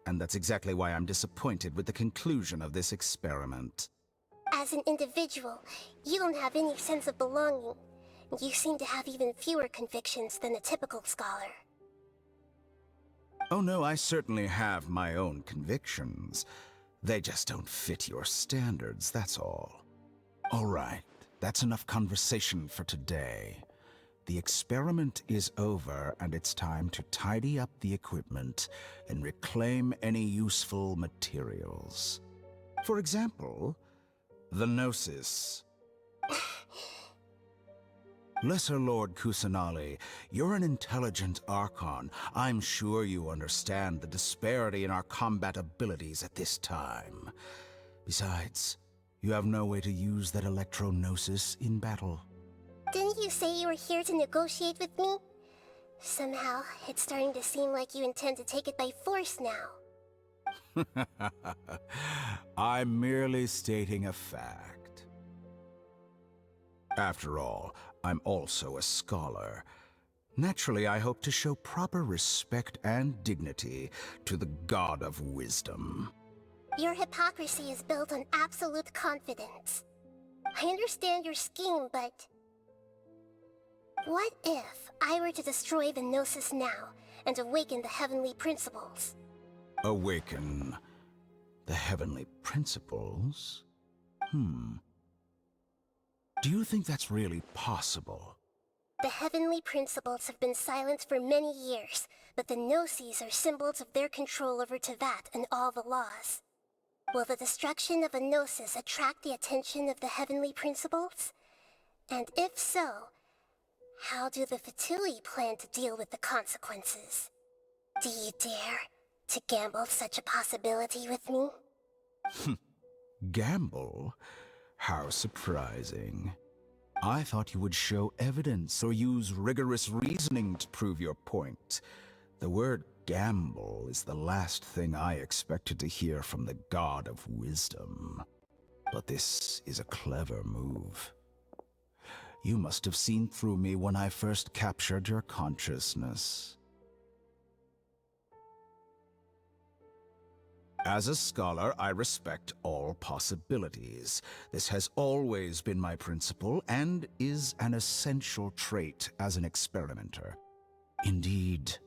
S8: And that's exactly why I'm disappointed with the conclusion of this experiment.
S1: As an individual, you don't have any sense of belonging. You seem to have even fewer convictions than a typical scholar.
S8: Oh no, I certainly have my own convictions. They just don't fit your standards, that's all. All right, that's enough conversation for today. The experiment is over, and it's time to tidy up the equipment and reclaim any useful materials. For example, the Gnosis. Lesser Lord Kusanali, you're an intelligent Archon. I'm sure you understand the disparity in our combat abilities at this time. Besides, you have no way to use that Electro-Gnosis in battle.
S1: Didn't you say you were here to negotiate with me? Somehow, it's starting to seem like you intend to take it by force now.
S8: I'm merely stating a fact. After all, I'm also a scholar. Naturally, I hope to show proper respect and dignity to the God of Wisdom.
S1: Your hypocrisy is built on absolute confidence. I understand your scheme, but... what if I were to destroy the Gnosis now and awaken the heavenly principles?
S8: Awaken the heavenly principles? Do you think that's really possible?
S1: The heavenly principles have been silent for many years, but the Gnosis are symbols of their control over Tevat and all the laws. Will the destruction of a Gnosis attract the attention of the heavenly principles? And if so, how do the Fatui plan to deal with the consequences? Do you dare to gamble such a possibility with me?
S8: Gamble? How surprising. I thought you would show evidence or use rigorous reasoning to prove your point. The word gamble is the last thing I expected to hear from the God of Wisdom. But this is a clever move. You must have seen through me when I first captured your consciousness. As a scholar, I respect all possibilities. This has always been my principle and is an essential trait as an experimenter. Indeed,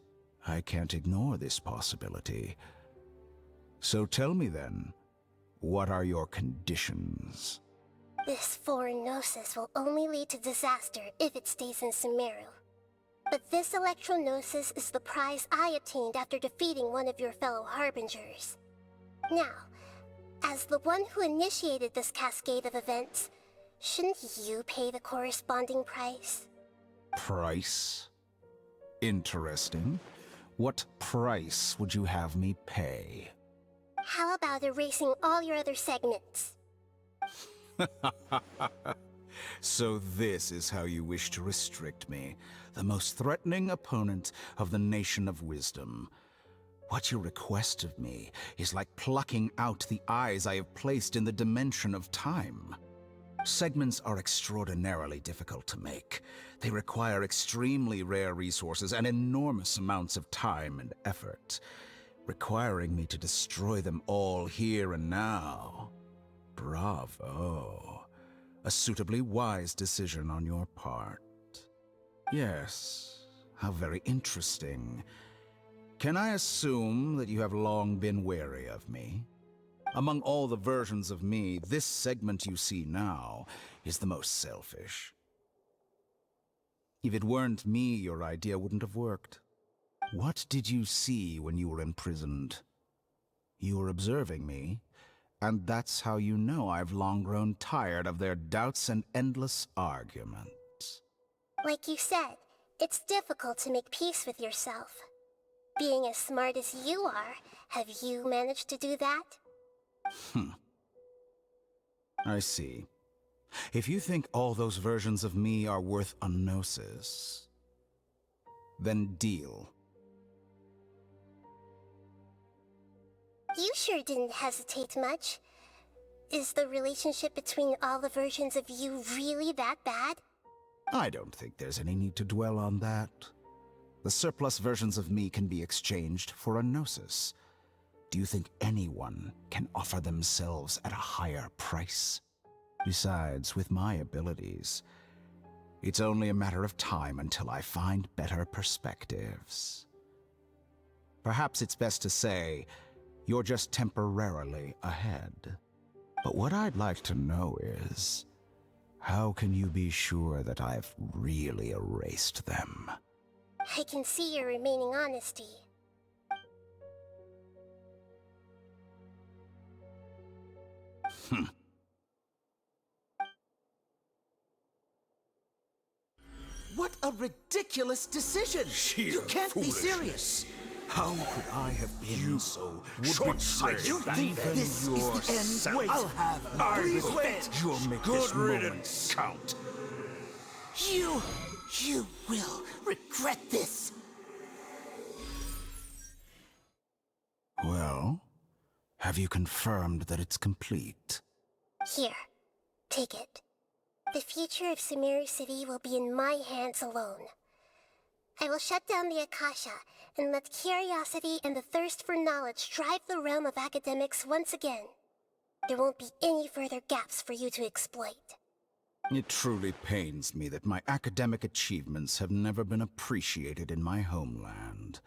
S8: I can't ignore this possibility. So tell me then, what are your conditions?
S1: This foreign Gnosis will only lead to disaster if it stays in Sumeru. But this Electro-Gnosis is the prize I obtained after defeating one of your fellow Harbingers. Now, as the one who initiated this cascade of events, shouldn't you pay the corresponding price?
S8: Price? Interesting. What price would you have me pay?
S1: How about erasing all your other segments?
S8: So this is how you wish to restrict me, the most threatening opponent of the Nation of Wisdom. What you request of me is like plucking out the eyes I have placed in the dimension of time. Segments are extraordinarily difficult to make. They require extremely rare resources and enormous amounts of time and effort, requiring me to destroy them all here and now. Bravo. A suitably wise decision on your part. Yes, how very interesting. Can I assume that you have long been wary of me? Among all the versions of me, this segment you see now is the most selfish. If it weren't me, your idea wouldn't have worked. What did you see when you were imprisoned? You were observing me, and that's how you know I've long grown tired of their doubts and endless arguments.
S1: Like you said, it's difficult to make peace with yourself. being as smart as you are, have you managed to do that?
S8: I see. If you think all those versions of me are worth a gnosis, then deal.
S1: You sure didn't hesitate much. Is the relationship between all the versions of you really that bad?
S8: I don't think there's any need to dwell on that. The surplus versions of me can be exchanged for a gnosis. Do you think anyone can offer themselves at a higher price? Besides, with my abilities, it's only a matter of time until I find better perspectives. Perhaps it's best to say, you're just temporarily ahead. But what I'd like to know is, how can you be sure that I've really erased them?
S1: I can see your remaining honesty.
S6: What a ridiculous decision!
S3: Sheer
S6: You can't be
S3: foolishness.
S6: serious!
S8: How could I have been so
S3: short-sighted.
S6: You think
S8: Even
S6: this is the end?
S8: yourself.
S3: Wait.
S6: I'll have
S3: I
S6: Please
S3: will
S6: wait!
S8: You'll make
S3: Good
S8: this
S3: riddance.
S8: moment count.
S6: You will regret this!
S8: Well, have you confirmed that it's complete?
S1: Here, take it. The future of Sumeru City will be in my hands alone. I will shut down the Akasha and let curiosity and the thirst for knowledge drive the realm of academics once again. There won't be any further gaps for you to exploit.
S8: It truly pains me that my academic achievements have never been appreciated in my homeland.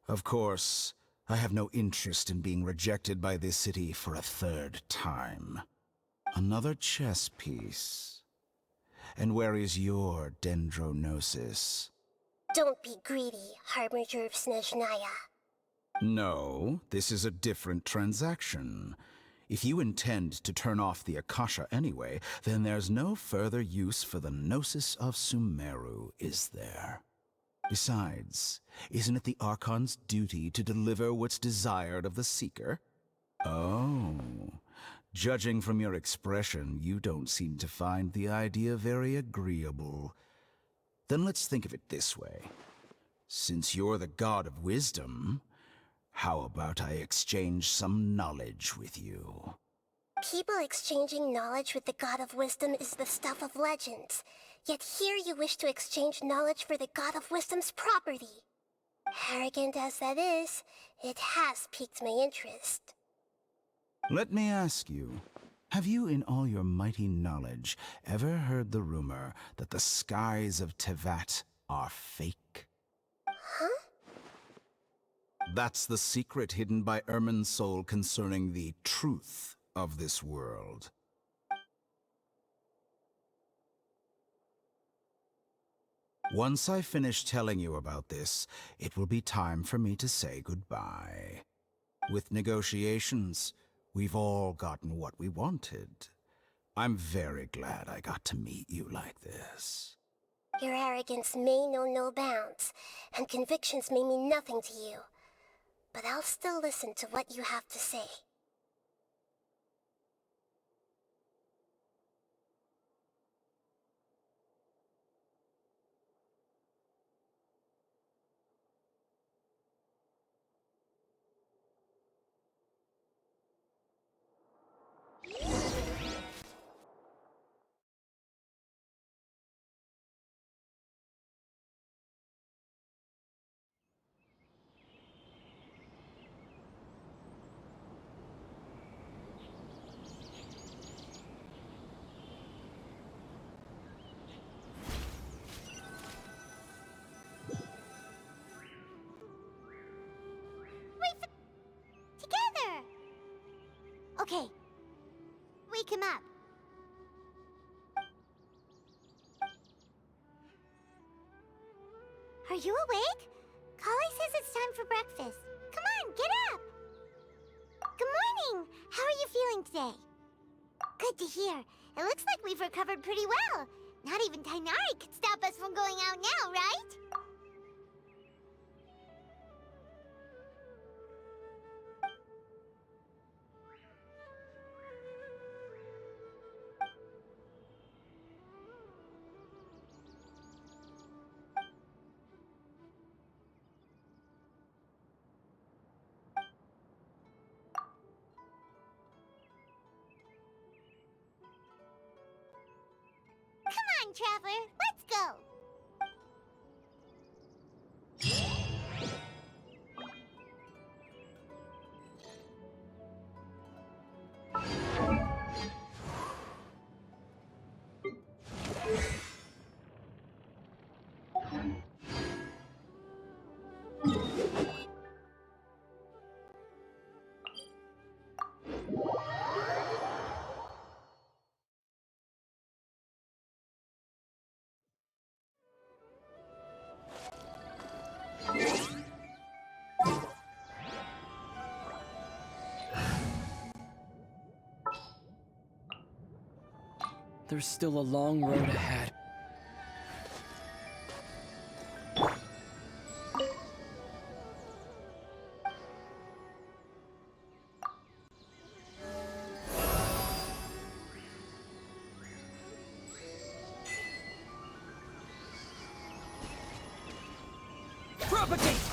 S8: Of course, I have no interest in being rejected by this city for a third time. Another chess piece. And where is your dendronosis?
S1: Don't be greedy, Harbinger of Snezhnaya.
S8: No, this is a different transaction. If you intend to turn off the Akasha anyway, then there's no further use for the Gnosis of Sumeru, is there? Besides, isn't it the Archon's duty to deliver what's desired of the Seeker? Oh, judging from your expression, you don't seem to find the idea very agreeable. Then let's think of it this way. Since you're the god of wisdom, how about I exchange some knowledge with you?
S1: People exchanging knowledge with the God of Wisdom is the stuff of legends. Yet here you wish to exchange knowledge for the God of Wisdom's property. Arrogant as that is, it has piqued my interest.
S8: Let me ask you, have you in all your mighty knowledge ever heard the rumor that the skies of Tevat are fake?
S1: Huh?
S8: That's the secret hidden by Irminsul concerning the truth of this world. Once I finish telling you about this, it will be time for me to say goodbye. With negotiations, we've all gotten what we wanted. I'm very glad I got to meet you like this.
S1: Your arrogance may know no bounds, and convictions may mean nothing to you. But I'll still listen to what you have to say.
S2: Together! Okay. Wake him up. Are you awake? Kali says it's time for breakfast. Come on, get up! Good morning! How are you feeling today? Good to hear. It looks like we've recovered pretty well. Not even Tainari could stop us from going out now, right? time traveler. Let's go.
S4: There's still a long road ahead. Propagate!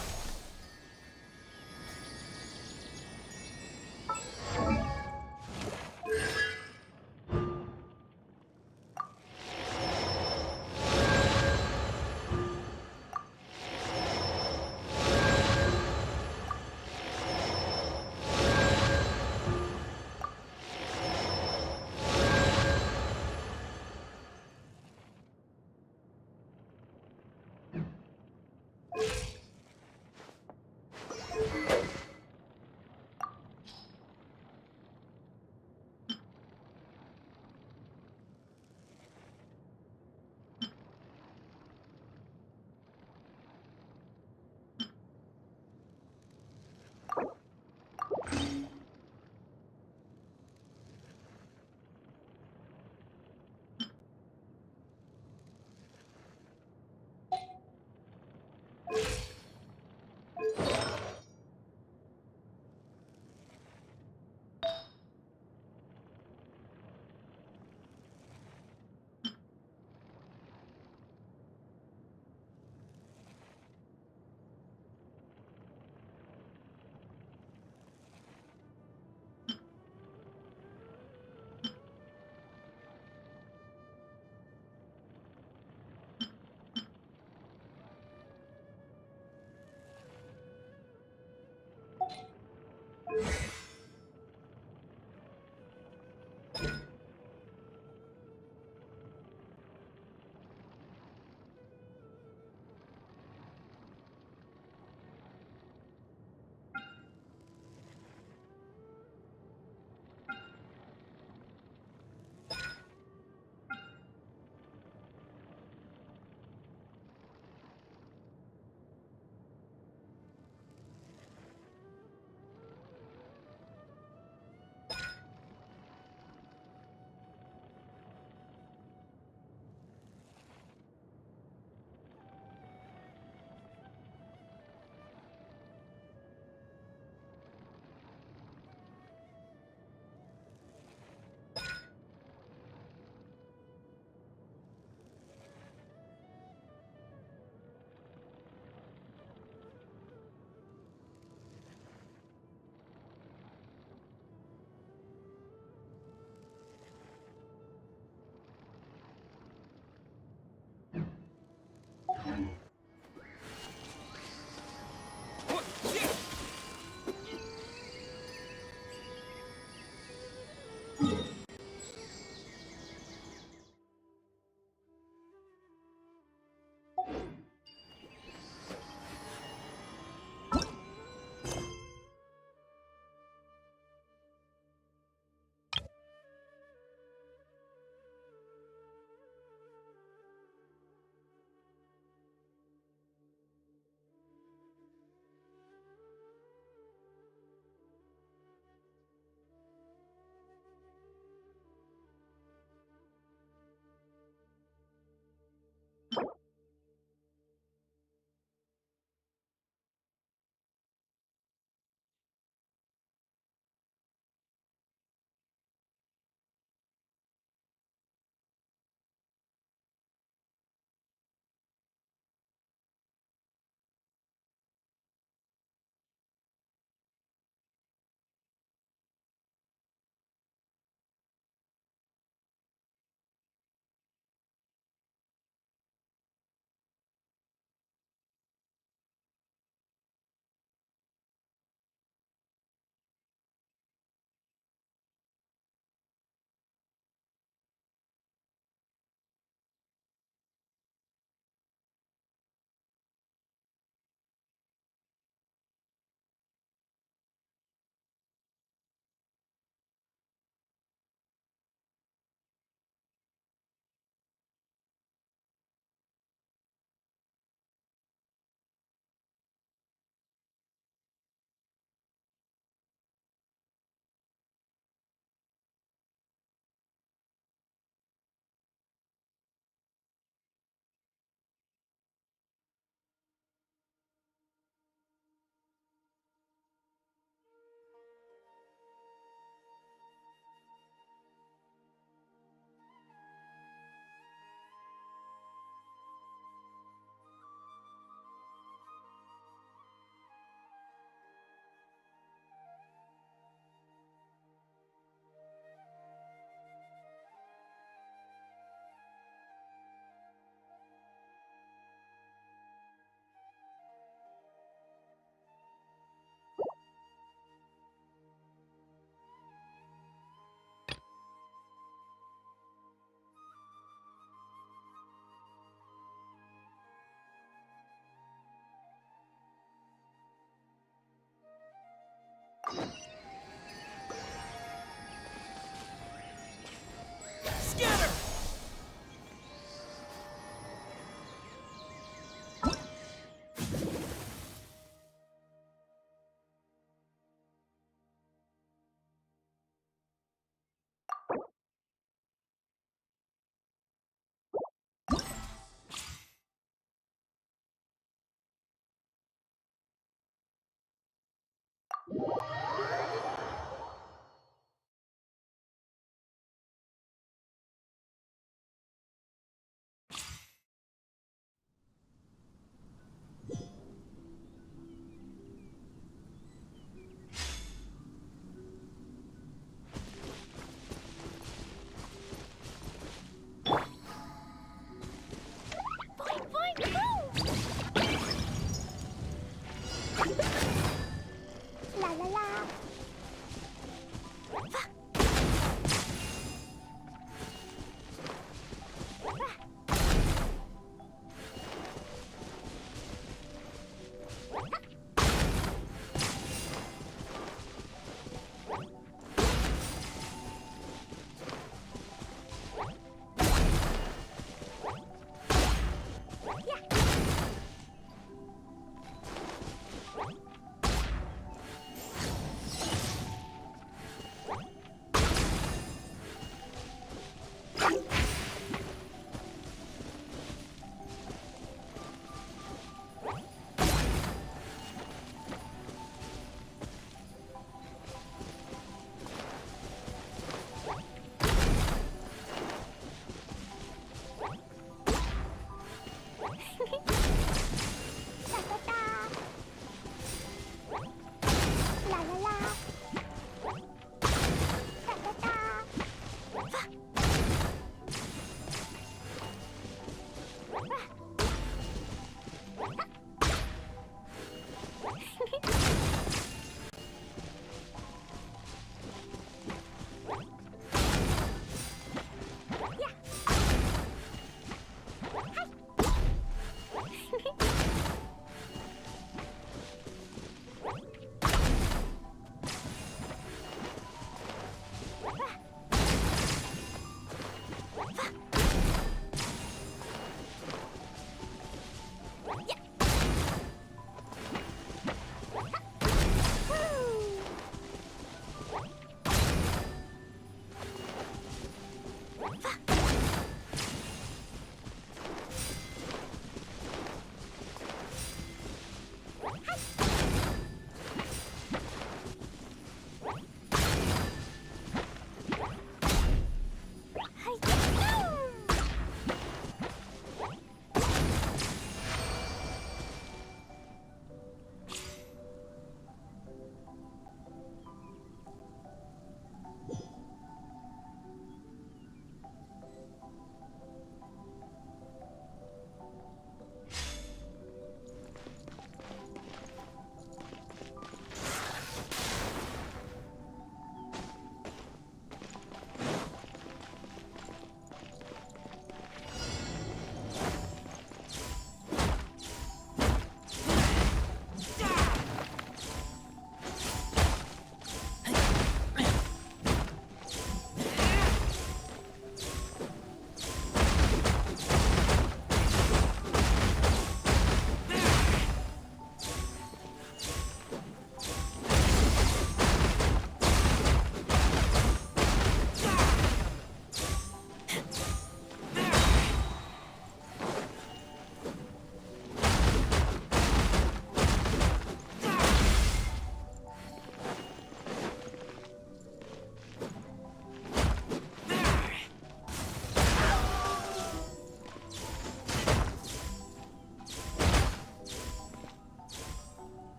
S4: Scatter!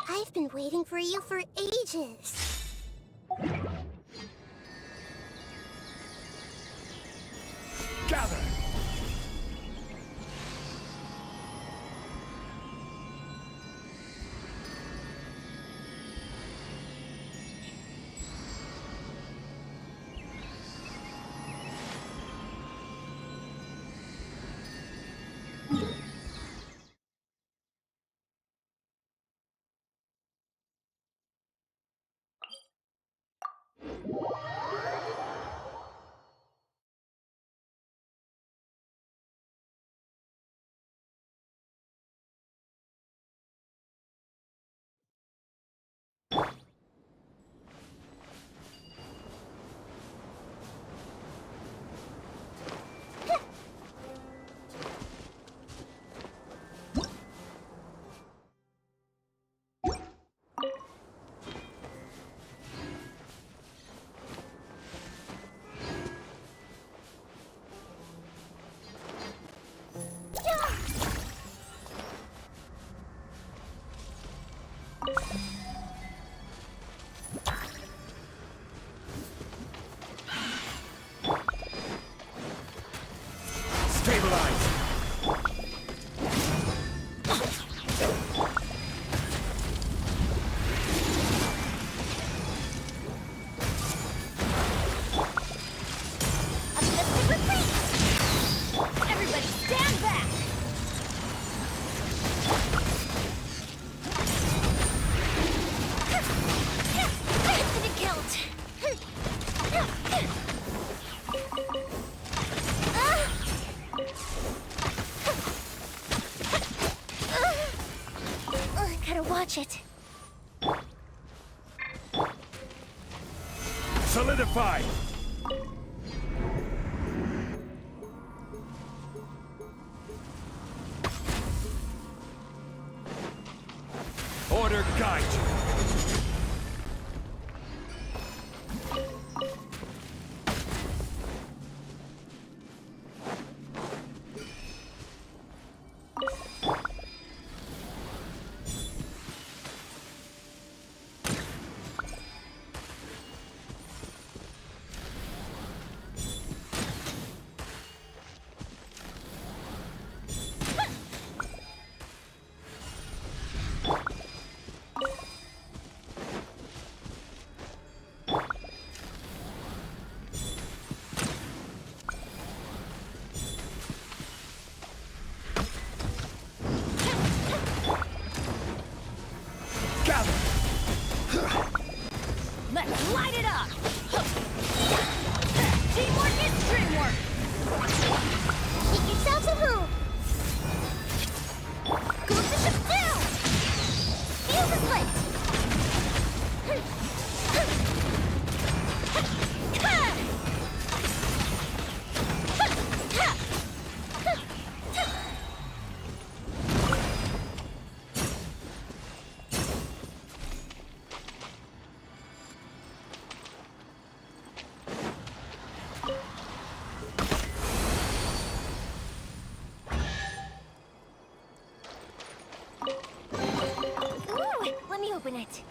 S1: I've been waiting for you for ages.
S3: Gather! Stabilize!
S2: Uplifted retreat! Everybody stand back! Infinite guilt! Gotta watch it.
S3: Solidify! Order guide you!
S2: Let's light it up! Teamwork is dreamwork! Make yourselves at home! Go to ship down! Feel the split! Ooh, let me open it.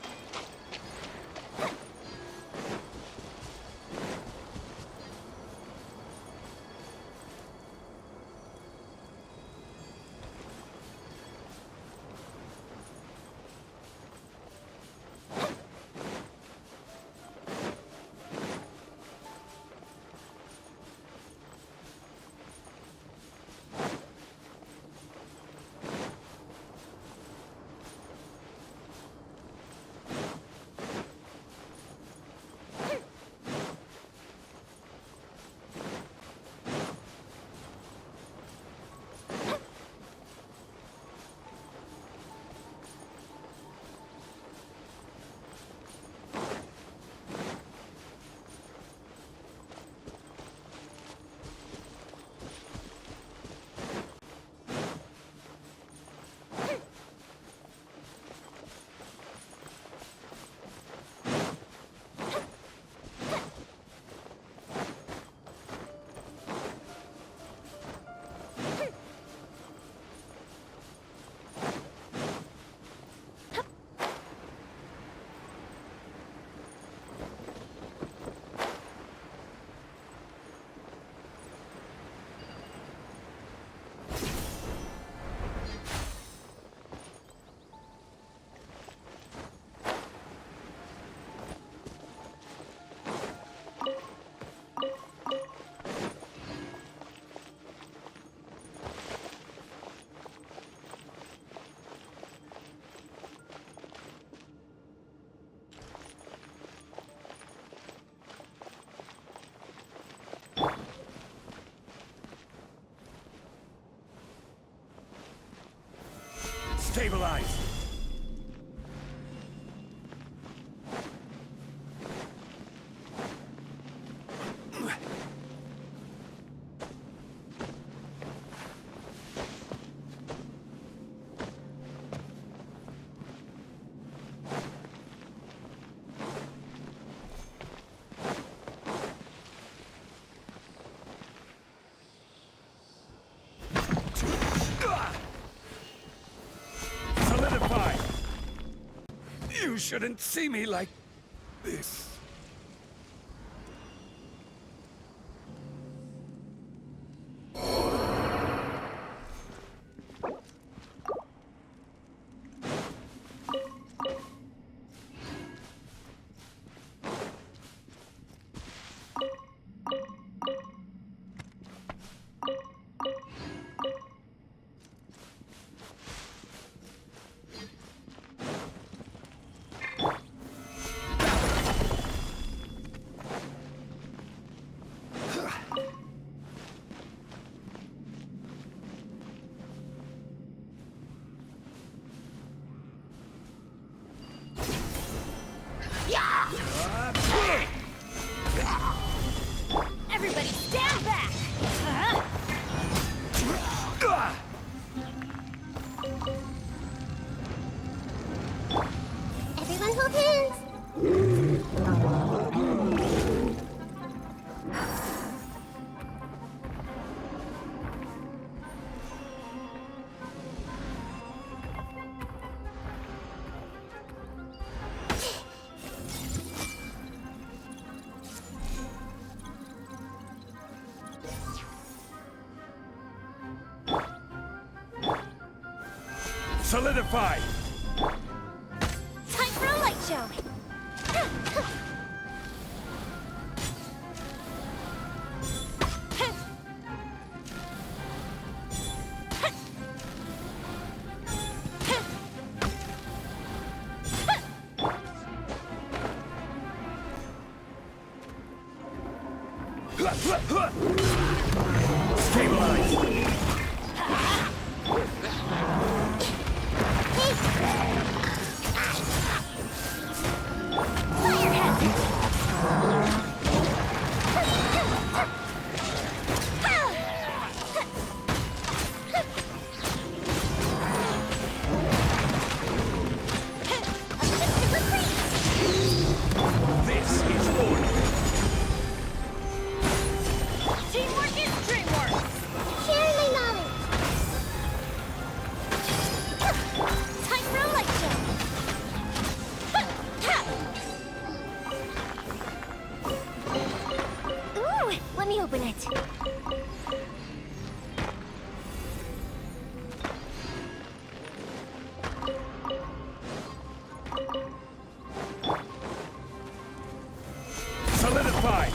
S3: Stabilize! Solidify! You shouldn't see me like this.
S4: Everybody stand back!
S1: Everyone hold hands!
S3: Solidify!
S2: Time for a light show.
S3: Stabilize! This is order!
S4: Teamwork is dreamwork!
S1: Share my knowledge!
S2: Time for a light show. Ooh, let me open it.
S3: Solidify!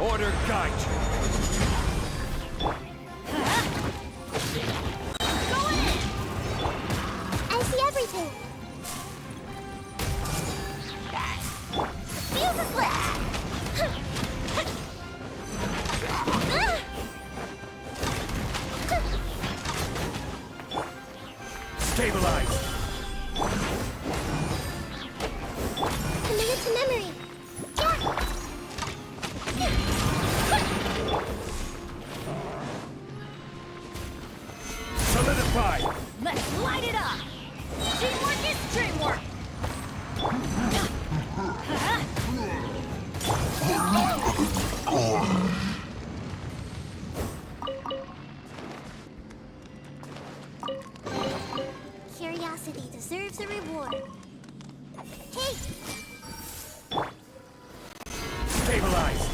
S3: Order guide you!
S1: I see everything!
S2: Fuse is lit.
S3: Stabilize!
S1: Commit it to memory!
S3: Solidify!
S4: Let's light it up! Teamwork is dreamwork!
S1: Curiosity deserves a reward. Hey!
S3: Stabilize!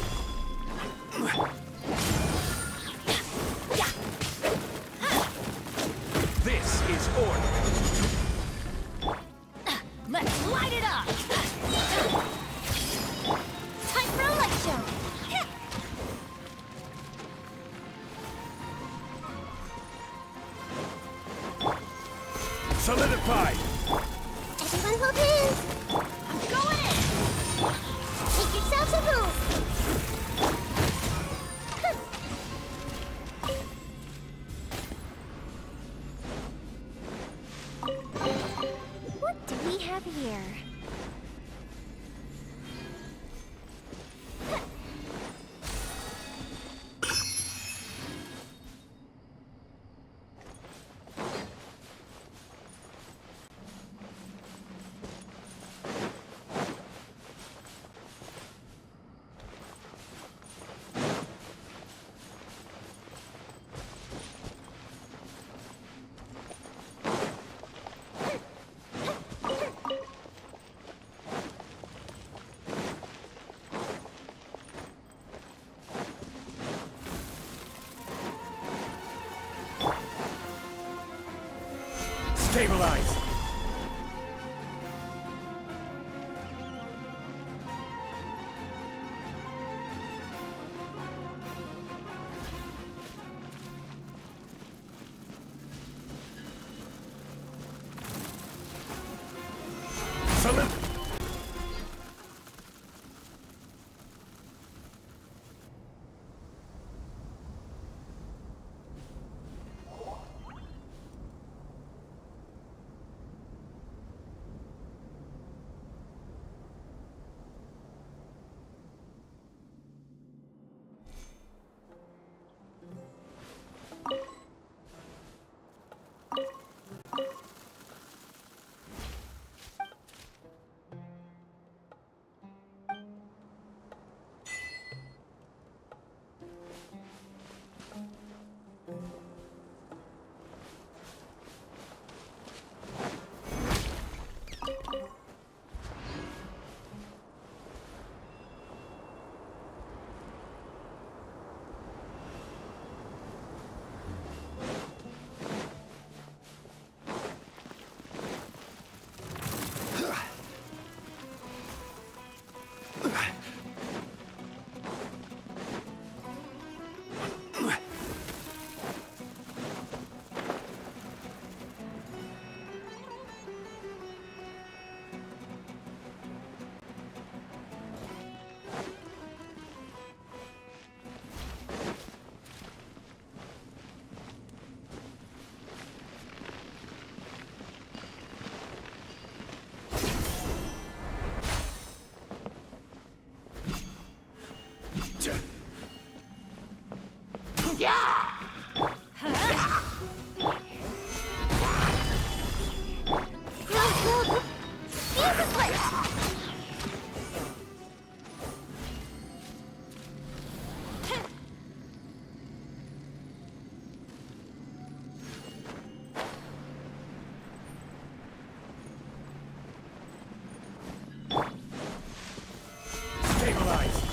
S3: This is order!
S4: Let's light it up!
S2: Time for a light show.
S3: Solidify!
S1: Everyone hold hands!
S3: Stabilize! Salute! Stabilize!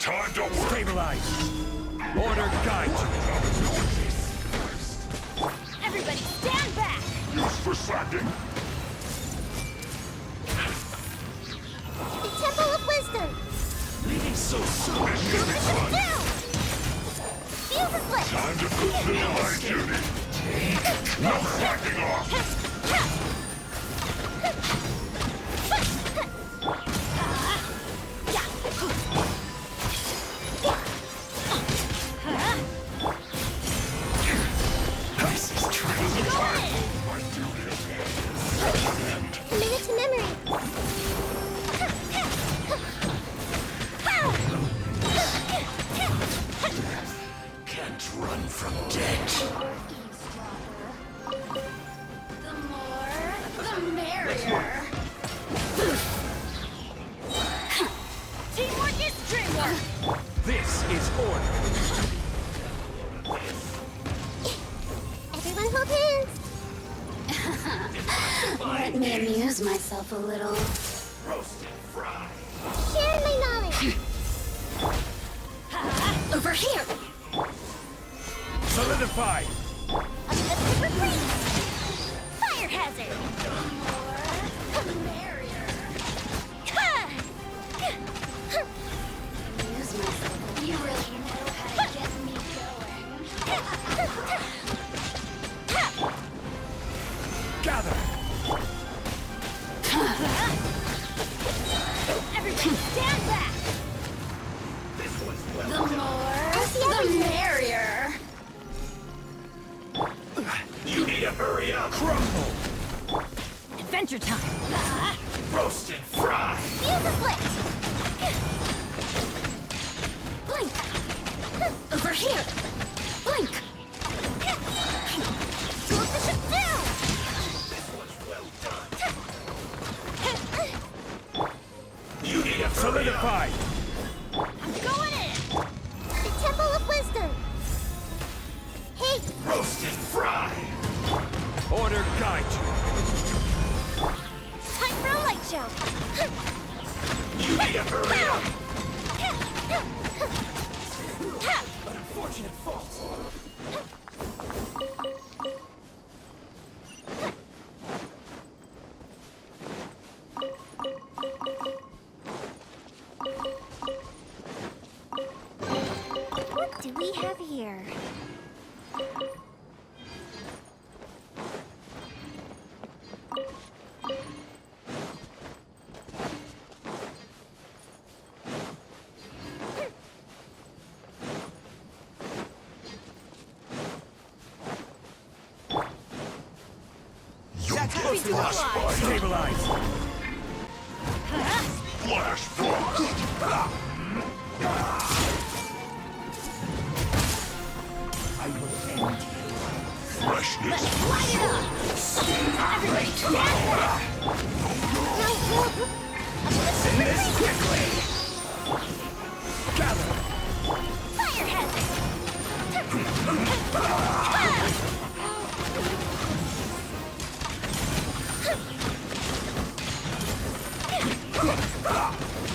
S3: Time to work. Stabilize. Order guide you.
S2: Everybody stand back!
S3: Use for slacking.
S1: The Temple of Wisdom!
S3: Leaving so soon.
S2: Down! Fuse is lit!
S3: Time to fulfill my duty. No slacking off. This is training time. My duty is
S1: Commit to memory!
S3: can't run from death.
S2: The more, the merrier. Teamwork is dreamwork!
S3: This is order.
S1: Everyone hold hands!
S2: Let me amuse myself a little.
S3: Roasted fry.
S1: Share my knowledge!
S2: Over here!
S3: Solidify.
S2: A super freeze! Fire hazard! The more, the merrier. Amuse myself. You really know how to get me going.
S3: Gather.
S2: Everybody stand back! The more, the merrier.
S3: You need to hurry up. Crumble.
S4: Adventure time!
S3: Roasted fry.
S2: Fuse is lit! Blink! Over here! Blink! Slow the ship down!
S3: This was well done. You need to solidify.
S2: I'm going in!
S1: The Temple of Wisdom! Hey!
S3: Roasted fry. Order guide you.
S2: Time for a light show!
S3: You need to hurry up. An unfortunate fault.
S2: What do we have here?
S3: Stabilize. Flash frost. I will end you. Freshness.
S2: Light it up! Everybody stand back!
S3: In this quickly. Gather.
S2: Fire hazard!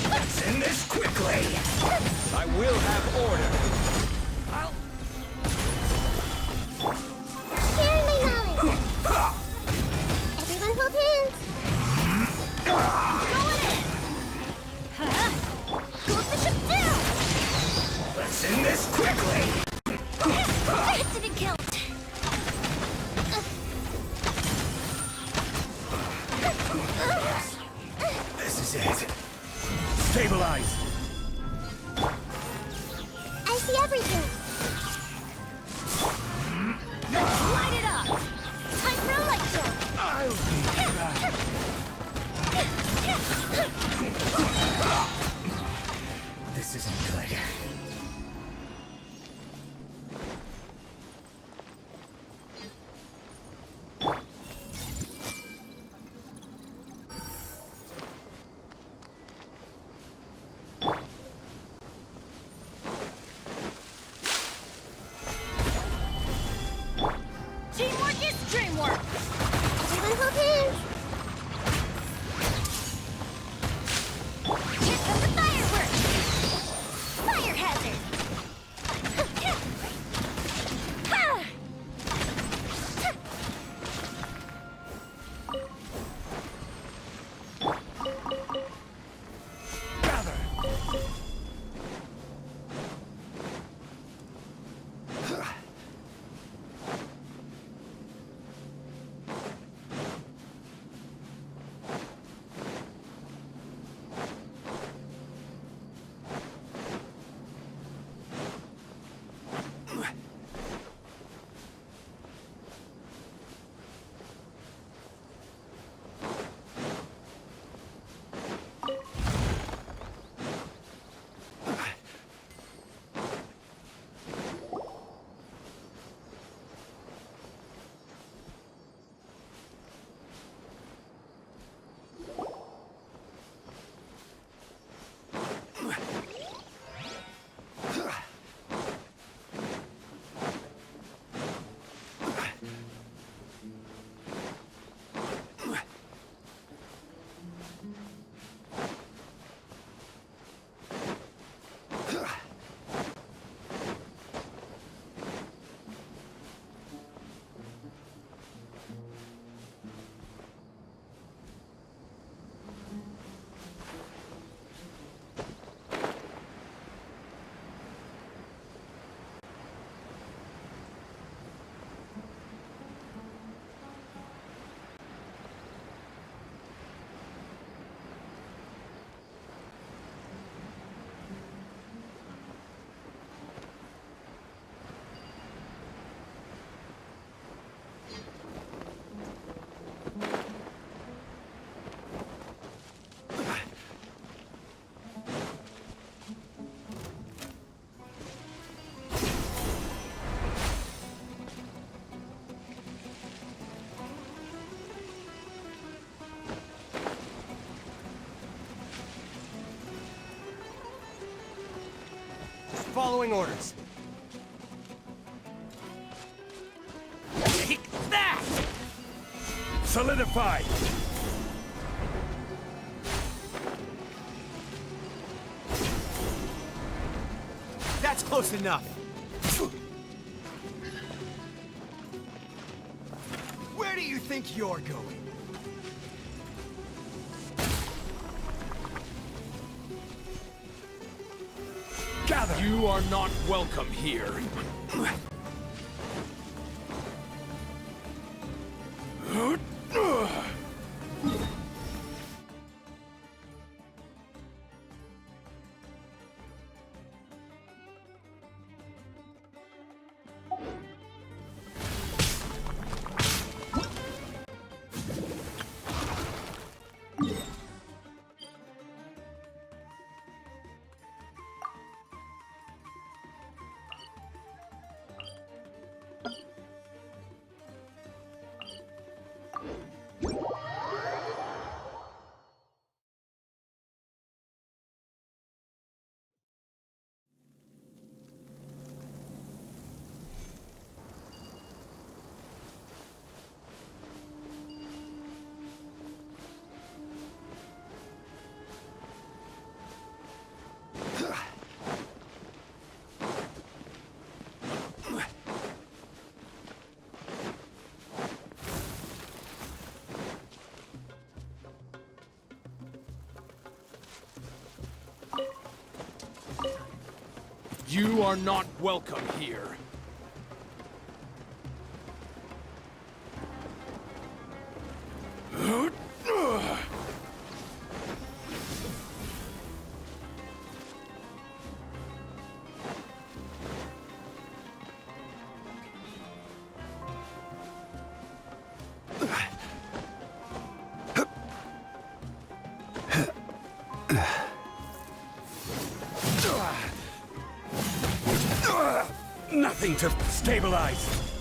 S3: Let's end this quickly. I will have order.
S1: Share my knowledge! Everyone hold hands!
S2: Going in! Slow the ship down!
S3: Let's end this quickly.
S2: That didn't count!
S3: This is it. Stabilize.
S1: I see everything!
S2: Light it up! Time for a light show!
S3: I'll be back. This isn't good. following orders. Take that! Solidified! That's close enough. Where do you think you're going? Gather! You are not welcome here. You are not welcome here. Nothing to stabilize.